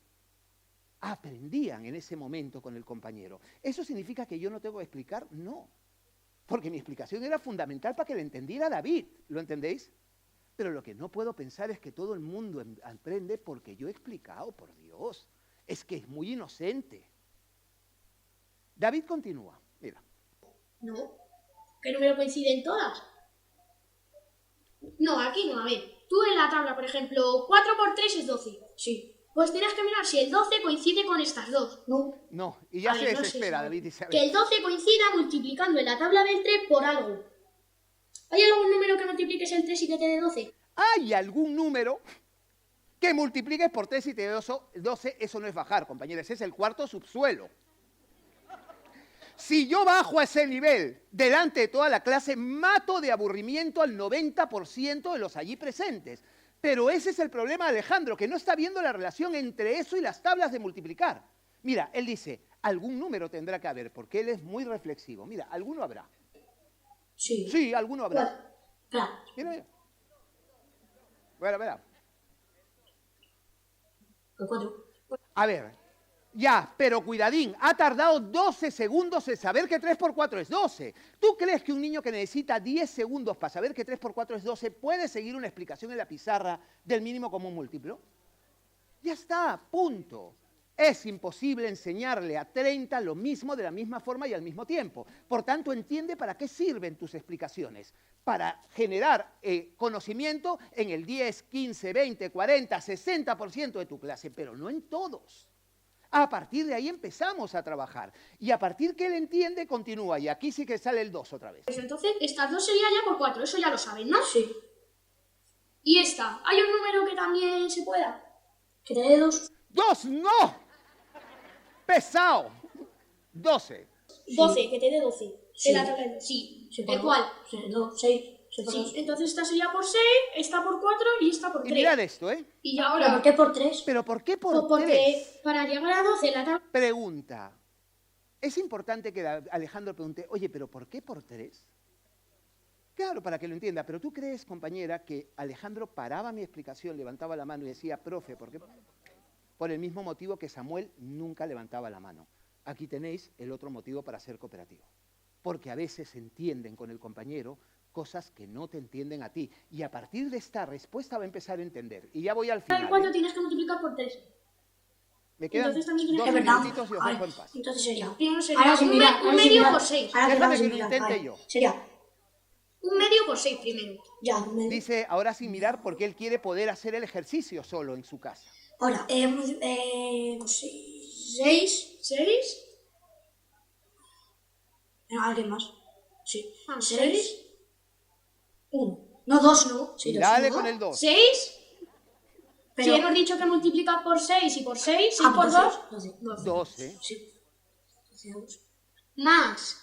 en ese momento con el compañero. ¿Eso significa que yo no tengo que explicar? No. Porque mi explicación era fundamental para que le entendiera David, ¿lo entendéis? Pero lo que no puedo pensar es que todo el mundo aprende porque yo he explicado, por Dios. Es que es muy inocente. David continúa, mira. No, ¿qué número coinciden todas? No, aquí no, a ver. Tú en la tabla, por ejemplo, 4 por 3 es 12. Sí. Pues tienes que mirar si el 12 coincide con estas dos. No, y ya A se ver, no desespera, sé, David dice, a ver. Que el 12 coincida multiplicando en la tabla del 3 por algo. ¿Hay algún número que multipliques el 3 y que te dé 12? ¿Hay algún número que multipliques por 3 y te dé 12? Eso no es bajar, compañeros, es el cuarto subsuelo. Si yo bajo a ese nivel delante de toda la clase, mato de aburrimiento al 90% de los allí presentes. Pero ese es el problema de Alejandro, que no está viendo la relación entre eso y las tablas de multiplicar. Mira, él dice, algún número tendrá que haber, porque él es muy reflexivo. Mira, alguno habrá. Sí. Sí, alguno habrá. Claro. Mira, mira. Mira. El 4. A ver, ya, pero cuidadín, ha tardado 12 segundos en saber que 3 por 4 es 12. ¿Tú crees que un niño que necesita 10 segundos para saber que 3 por 4 es 12 puede seguir una explicación en la pizarra del mínimo común múltiplo? Ya está, punto. Es imposible enseñarle a 30 lo mismo de la misma forma y al mismo tiempo. Por tanto, entiende para qué sirven tus explicaciones. Para generar conocimiento en el 10, 15, 20, 40, 60% de tu clase, pero no en todos. A partir de ahí empezamos a trabajar. Y a partir que él entiende, continúa. Y aquí sí que sale el 2 otra vez. Pues entonces, estas dos serían ya por 4, eso ya lo saben, ¿no? Sí. Y esta, ¿hay un número que también se pueda? Que te dé 2. ¡2! ¡No! ¡Pesado! 12. 12, que te dé 12. Sí. De la tabla de... Sí. Sí, ¿De cuál? 2, 6. Sí, entonces esta sería por 6, esta por 4 y esta por 3. Y mirad esto, ¿eh? Y ¿Pero ahora... por qué por 3? ¿Pero por qué por Pues porque 3? para llegar a 12 la tabla... Pregunta. Es importante que Alejandro pregunte, oye, ¿pero por qué por 3? Claro, para que lo entienda, pero ¿tú crees, compañera, que Alejandro paraba mi explicación, levantaba la mano y decía, profe, ¿por qué? Por el mismo motivo que Samuel nunca levantaba la mano. Aquí tenéis el otro motivo para ser cooperativo. Porque a veces entienden con el compañero cosas que no te entienden a ti. Y a partir de esta respuesta va a empar a entender. Y ya voy al final. ¿Cuánto tienes que multiplicar por 3? Me quedan Entonces también tienes 2 que- minutitos y os dejo en paz. Entonces sería. Primero sería Ahora sin mirar. un ahora sin medio mirar. por 6. Ahora Déjame sin que lo mirar, intente vale. yo. Sería. Un medio por 6 primero. Ya, un medio. Dice ahora sin mirar porque él quiere poder hacer el ejercicio solo en su casa. Ahora, 6. 6. ¿Alguien más? Sí. 6. 6. 1. No, 2, no. Sí, Y 2. dale ¿no? con el 2. 6. Pero- Si hemos dicho que multiplica por 6 y por 6, 6 Ah, por 2, 12. 12. Sí. 12 euros. más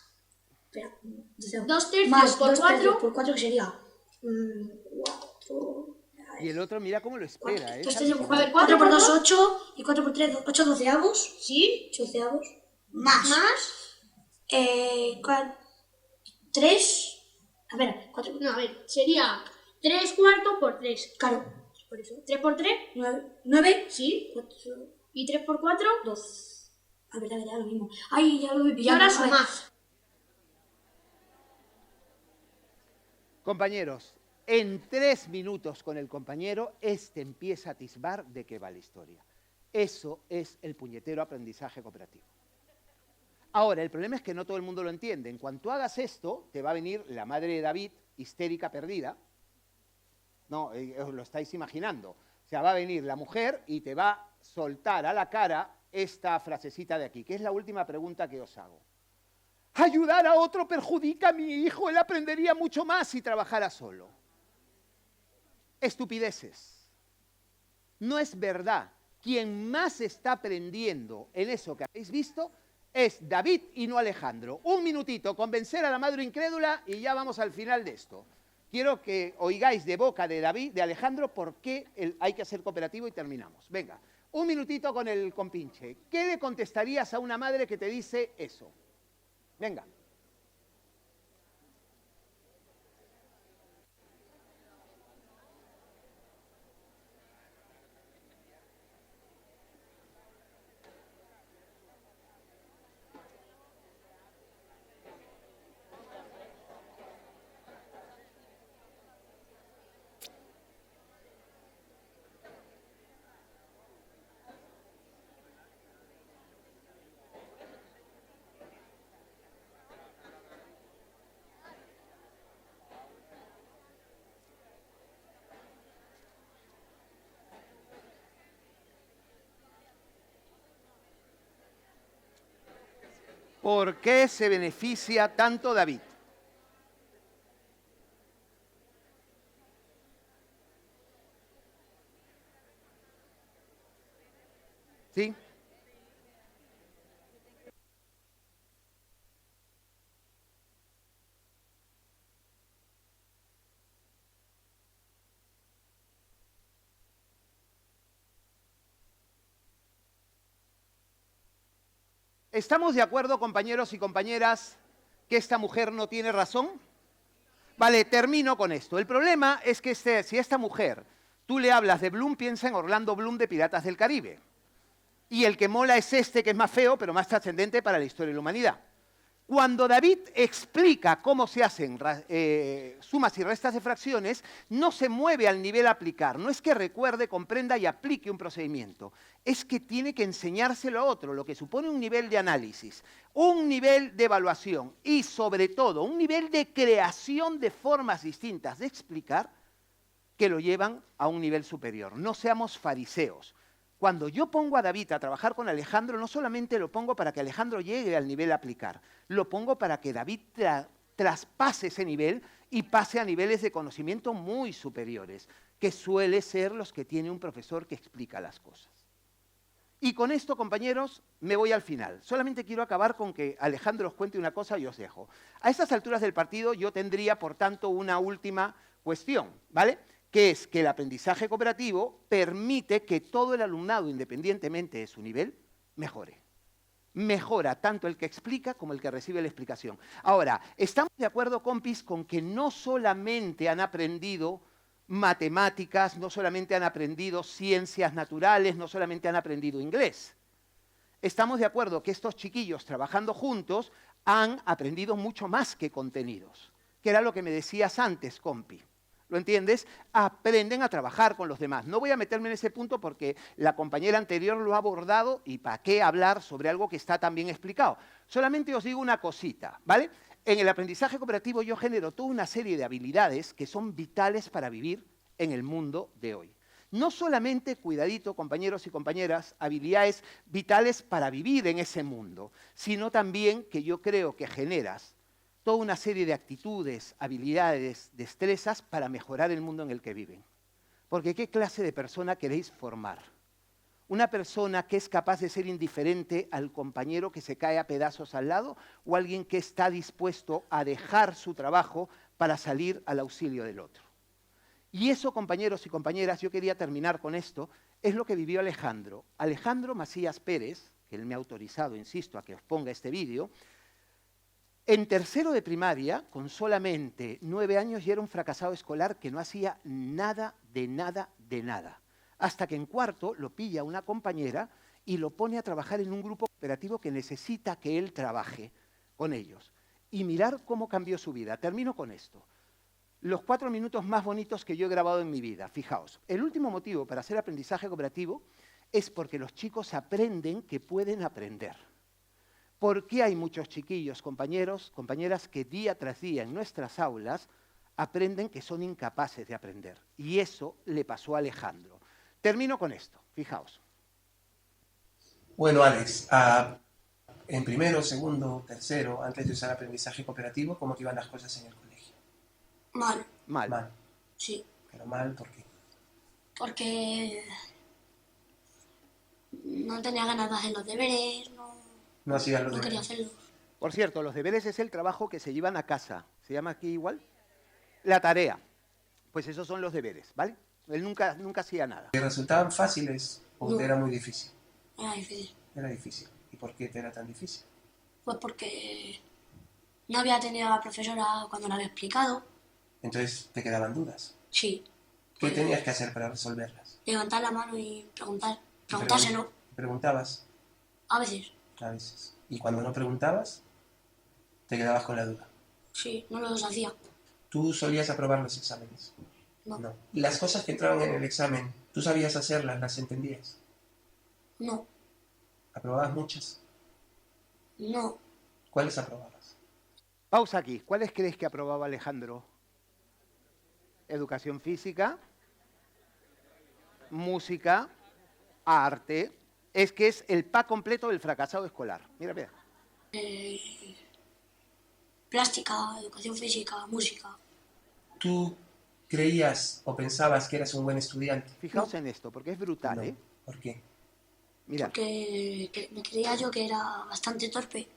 Espera. 12 euros. 2 tercios Más por 2 4. tercios por 4 que sería. 4. Y el otro mira cómo lo espera. ¿eh? 4 por 2, 8. Y 4 por 3, 8 doceavos. ¿Sí? 8 doceavos. Más. 3. A ver, 4. No, a ver, sería 3 cuartos por 3. Claro. Por eso. 3 por 3, 9. sí. 4. Y 3 por 4, 2. Ah, verdad, lo mismo. Ay, ya lo voy Y pillando. ahora A ver. sumad. Compañeros, en 3 minutos con el compañero, empieza a atisbar de qué va la historia. Eso es el puñetero aprendizaje cooperativo. Ahora, el problema es que no todo el mundo lo entiende. En cuanto hagas esto, te va a venir la madre de David, histérica perdida. No, os lo estáis imaginando. O sea, va a venir la mujer y te va a soltar a la cara esta frasecita de aquí, que es la última pregunta que os hago. Ayudar a otro perjudica a mi hijo, él aprendería mucho más si trabajara solo. Estupideces. No es verdad. Quien más está aprendiendo en eso que habéis visto es David y no Alejandro. 1 minutito, convencer a la madre incrédula y ya vamos al final de esto. Quiero que oigáis de boca de David, de Alejandro, por qué hay que ser cooperativo y terminamos. Venga, 1 minutito con el compinche. ¿Qué le contestarías a una madre que te dice eso? Venga. ¿Por qué se beneficia tanto David? ¿Sí? ¿Estamos de acuerdo, compañeros y compañeras, que esta mujer no tiene razón? Vale, termino con esto. El problema es que si a esta mujer tú le hablas de Bloom, piensa en Orlando Bloom de Piratas del Caribe. Y el que mola es este, que es más feo, pero más trascendente para la historia de la humanidad. Cuando David explica cómo se hacen sumas y restas de fracciones, no se mueve al nivel a aplicar. No es que recuerde, comprenda y aplique un procedimiento. Es que tiene que enseñárselo a otro, lo que supone un nivel de análisis, un nivel de evaluación y, sobre todo, un nivel de creación de formas distintas de explicar que lo llevan a un nivel superior. No seamos fariseos. Cuando yo pongo a David a trabajar con Alejandro, no solamente lo pongo para que Alejandro llegue al nivel a aplicar, lo pongo para que David traspase ese nivel y pase a niveles de conocimiento muy superiores, que suele ser los que tiene un profesor que explica las cosas. Y con esto, compañeros, me voy al final. Solamente quiero acabar con que Alejandro os cuente una cosa y os dejo. A estas alturas del partido yo tendría, por tanto, una última cuestión, ¿vale? Que es que el aprendizaje cooperativo permite que todo el alumnado, independientemente de su nivel, mejore. Mejora tanto el que explica como el que recibe la explicación. Ahora, ¿estamos de acuerdo, compis, con que no solamente han aprendido matemáticas, no solamente han aprendido ciencias naturales, no solamente han aprendido inglés? Estamos de acuerdo que estos chiquillos trabajando juntos han aprendido mucho más que contenidos, que era lo que me decías antes, compi. ¿Lo entiendes? Aprenden a trabajar con los demás. No voy a meterme en ese punto porque la compañera anterior lo ha abordado y para qué hablar sobre algo que está tan bien explicado. Solamente os digo una cosita, ¿vale? En el aprendizaje cooperativo yo genero toda una serie de habilidades que son vitales para vivir en el mundo de hoy. No solamente, cuidadito, compañeros y compañeras, habilidades vitales para vivir en ese mundo, sino también que yo creo que generas toda una serie de actitudes, habilidades, destrezas para mejorar el mundo en el que viven. Porque ¿qué clase de persona queréis formar? ¿Una persona que es capaz de ser indiferente al compañero que se cae a pedazos al lado o alguien que está dispuesto a dejar su trabajo para salir al auxilio del otro? Y eso, compañeros y compañeras, yo quería terminar con esto, es lo que vivió Alejandro. Alejandro Macías Pérez, que él me ha autorizado, insisto, a que os ponga este vídeo, en tercero de primaria, con solamente 9 años, ya era un fracasado escolar que no hacía nada, de nada, de nada. Hasta que en cuarto lo pilla una compañera y lo pone a trabajar en un grupo cooperativo que necesita que él trabaje con ellos. Y mirar cómo cambió su vida. Termino con esto. Los 4 minutos más bonitos que yo he grabado en mi vida. Fijaos, el último motivo para hacer aprendizaje cooperativo es porque los chicos aprenden que pueden aprender. ¿Por qué hay muchos chiquillos, compañeros, compañeras, que día tras día en nuestras aulas aprenden que son incapaces de aprender? Y eso le pasó a Alejandro. Termino con esto, fijaos. Bueno, Alex, en primero, segundo, tercero, antes de usar aprendizaje cooperativo, ¿cómo te iban las cosas en el colegio? Mal. Mal. Sí. Pero mal, ¿por qué? Porque no tenía ganas de hacer los deberes, No hacías los no quería deberes. hacerlos. Por cierto, los deberes es el trabajo que se llevan a casa. ¿Se llama aquí igual? La tarea. Pues esos son los deberes, ¿vale? Él nunca hacía nada. ¿Te resultaban fáciles o No. te era muy difícil? Era difícil. Era difícil. ¿Y por qué te era tan difícil? Pues porque no había tenido a la profesora cuando la había explicado. Entonces te quedaban dudas. Sí. ¿Qué tenías que hacer para resolverlas? Levantar la mano y preguntárselo. ¿Preguntabas? A veces. A veces. ¿Y cuando no preguntabas, te quedabas con la duda? Sí, no los hacía. ¿Tú solías aprobar los exámenes? No. ¿Y las cosas que entraban en el examen, tú sabías hacerlas, las entendías? No. ¿Aprobabas muchas? No. ¿Cuáles aprobabas? Pausa aquí. ¿Cuáles crees que aprobaba Alejandro? Educación física, música, arte. Es que es el pack completo del fracasado escolar. Mira, mira. Plástica, educación física, música. ¿Tú creías o pensabas que eras un buen estudiante? Fijaos en esto, porque es brutal, No. ¿eh? ¿Por qué? Mira. Porque me creía yo que era bastante torpe.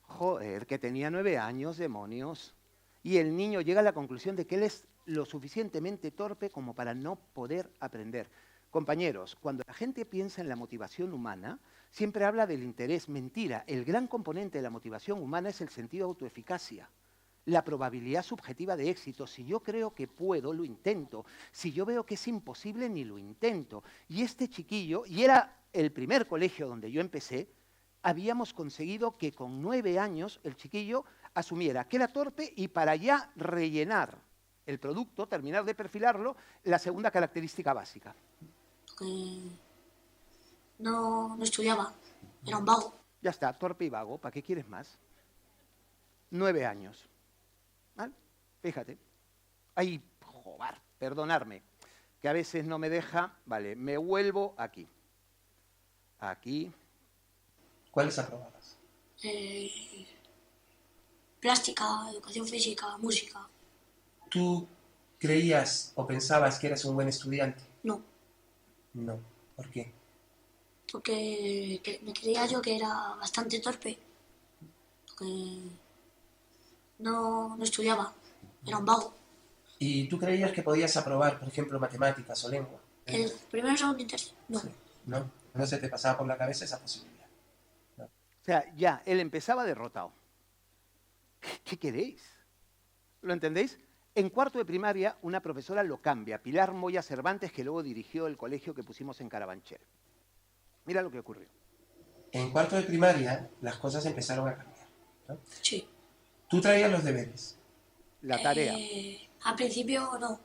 Joder, que tenía 9 años, demonios. Y el niño llega a la conclusión de que él es lo suficientemente torpe como para no poder aprender. Compañeros, cuando la gente piensa en la motivación humana, siempre habla del interés. Mentira, el gran componente de la motivación humana es el sentido de autoeficacia, la probabilidad subjetiva de éxito. Si yo creo que puedo, lo intento. Si yo veo que es imposible, ni lo intento. Y este chiquillo, y era el primer colegio donde yo empecé, habíamos conseguido que con 9 años el chiquillo asumiera que era torpe y para ya rellenar el producto, terminar de perfilarlo, la segunda característica básica. Que no estudiaba, era un vago. Ya está, torpe y vago, ¿para qué quieres más? 9 años. ¿Vale? Fíjate. Ay, joder, perdonarme, que a veces no me deja. Vale, me vuelvo aquí. Aquí. ¿Cuáles aprobabas? Plástica, educación física, música. ¿Tú creías o pensabas que eras un buen estudiante? No. No. ¿Por qué? Porque me creía yo que era bastante torpe. Porque no estudiaba, era un vago. ¿Y tú creías que podías aprobar, por ejemplo, matemáticas o lengua? El primero, segundo y tercero, no. Sí. No se te pasaba por la cabeza esa posibilidad. No. O sea, ya, él empezaba derrotado. ¿Qué queréis? ¿Lo entendéis? En cuarto de primaria, una profesora lo cambia, Pilar Moya Cervantes, que luego dirigió el colegio que pusimos en Carabanchel. Mira lo que ocurrió. En cuarto de primaria, las cosas empezaron a cambiar, ¿no? Sí. Tú traías los deberes. La tarea. Al principio no,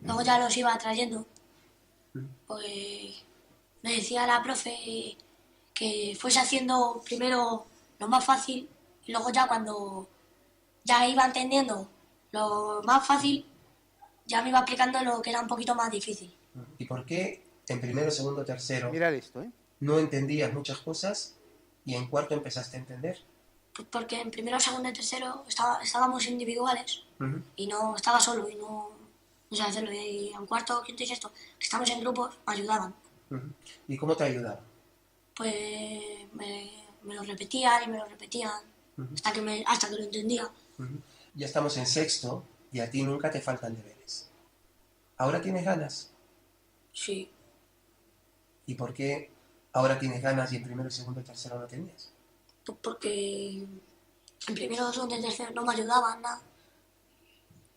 luego ya los iba trayendo. Pues me decía la profe que fuese haciendo primero lo más fácil y luego ya cuando ya iba entendiendo lo más fácil, ya me iba aplicando lo que era un poquito más difícil. ¿Y por qué en primero, segundo, tercero Mirad esto, ¿eh? no entendías muchas cosas y en cuarto empezaste a entender? Pues porque en primero, segundo y tercero estábamos individuales y no estaba solo y no sabía hacerlo. Y en cuarto, quinto y sexto, que estamos en grupos, me ayudaban. ¿Y cómo te ayudaba? Pues me lo repetían y me lo repetían hasta que lo entendía. Ya estamos en sexto y a ti nunca te faltan deberes. ¿Ahora tienes ganas? Sí. ¿Y por qué ahora tienes ganas y en primero, segundo y tercero no tenías? Pues porque en primero, segundo y tercero no me ayudaban nada.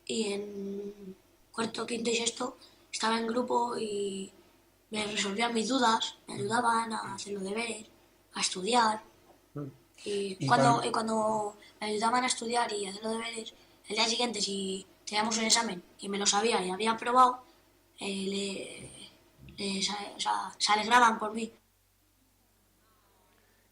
Y en cuarto, quinto y sexto estaba en grupo y me resolvían mis dudas, me ayudaban a hacer los deberes, a estudiar. Y cuando me ayudaban a estudiar y a hacer los deberes, el día siguiente, si teníamos un examen y me lo sabía y había aprobado, se alegraban por mí.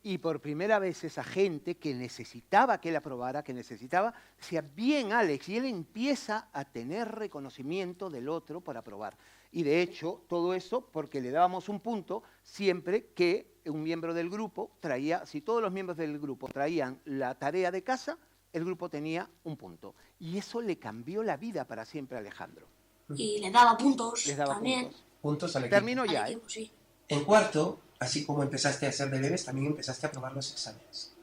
Y por primera vez esa gente que necesitaba que él aprobara, que necesitaba, decía, bien Alex, y él empieza a tener reconocimiento del otro por aprobar. Y de hecho, todo eso porque le dábamos un punto siempre que un miembro del grupo traía, si todos los miembros del grupo traían la tarea de casa, el grupo tenía un punto. Y eso le cambió la vida para siempre a Alejandro. Y le daba puntos Les daba también. Puntos al equipo. Termino ya, Al equipo, sí. En cuarto, así como empezaste a hacer deberes, también empezaste a aprobar los exámenes.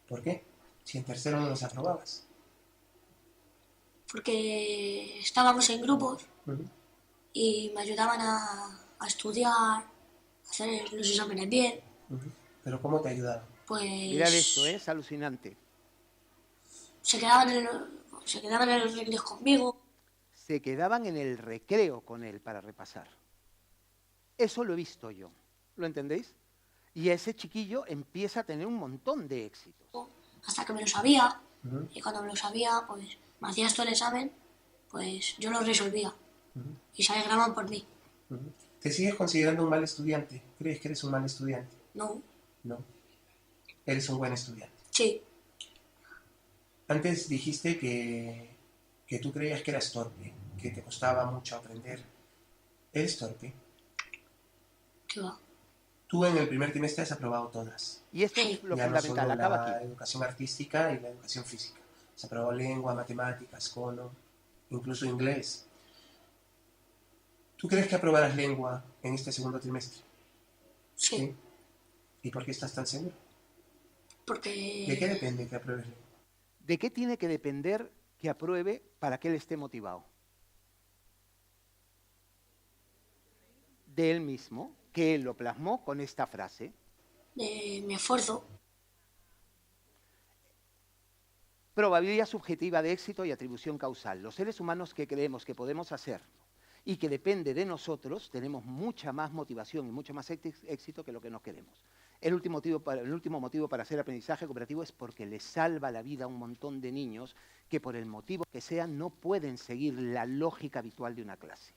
¿Por qué? Si en tercero no los aprobabas. Porque estábamos en grupos y me ayudaban a estudiar, a hacer los exámenes bien. ¿Pero cómo te ayudaban? Pues Mirad esto, es alucinante. se quedaban en los recreos conmigo. Se quedaban en el recreo con él para repasar. Eso lo he visto yo, ¿lo entendéis? Y ese chiquillo empieza a tener un montón de éxitos. Hasta que me lo sabía, y cuando me lo sabía, pues me hacías todo el examen, pues yo lo resolvía. Y se alegraban por mí. ¿Te sigues considerando un mal estudiante? ¿Crees que eres un mal estudiante? No, No. Eres un buen estudiante. sí, Antes dijiste que tú creías que eras torpe, que te costaba mucho aprender. ¿Eres torpe? ¿qué va? Tú en el primer trimestre has aprobado todas. Y esto es lo Ya no fundamental, solo acaba la aquí. educación artística y la educación física. Has aprobado lengua, matemáticas, cono, incluso inglés. ¿Tú crees que aprobarás lengua en este segundo trimestre? Sí, ¿Y por qué estás tan seguro? porque ¿De qué depende que apruebes lengua? ¿De qué tiene que depender que apruebe para que él esté motivado? De él mismo, que él lo plasmó con esta frase. de mi esfuerzo. Probabilidad subjetiva de éxito y atribución causal. Los seres humanos que creemos que podemos hacerlo y que depende de nosotros, tenemos mucha más motivación y mucho más éxito que lo que no queremos. El último motivo para hacer aprendizaje cooperativo es porque le salva la vida a un montón de niños que por el motivo que sea no pueden seguir la lógica habitual de una clase.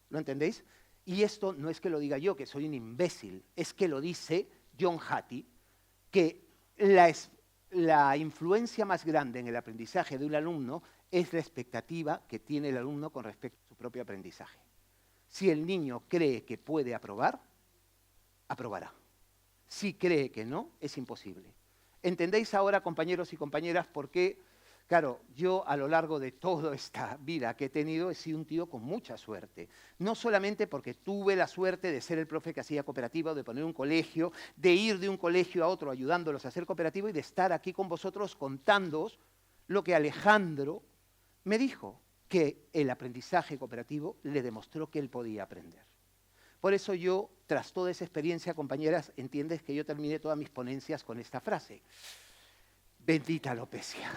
¿Lo entendéis? Y esto no es que lo diga yo, que soy un imbécil, es que lo dice John Hattie, que la influencia más grande en el aprendizaje de un alumno es la expectativa que tiene el alumno con respecto a su propio aprendizaje. Si el niño cree que puede aprobar, aprobará. Si cree que no, es imposible. ¿Entendéis ahora, compañeros y compañeras, por qué? Claro, yo a lo largo de toda esta vida que he tenido he sido un tío con mucha suerte. No solamente porque tuve la suerte de ser el profe que hacía cooperativa, de poner un colegio, de ir de un colegio a otro ayudándolos a hacer cooperativo y de estar aquí con vosotros contándoos lo que Alejandro me dijo, que el aprendizaje cooperativo le demostró que él podía aprender. Por eso yo, tras toda esa experiencia, compañeras, entiendes que yo terminé todas mis ponencias con esta frase. Bendita alopecia.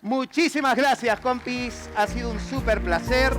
Muchísimas gracias, compis. Ha sido un súper placer.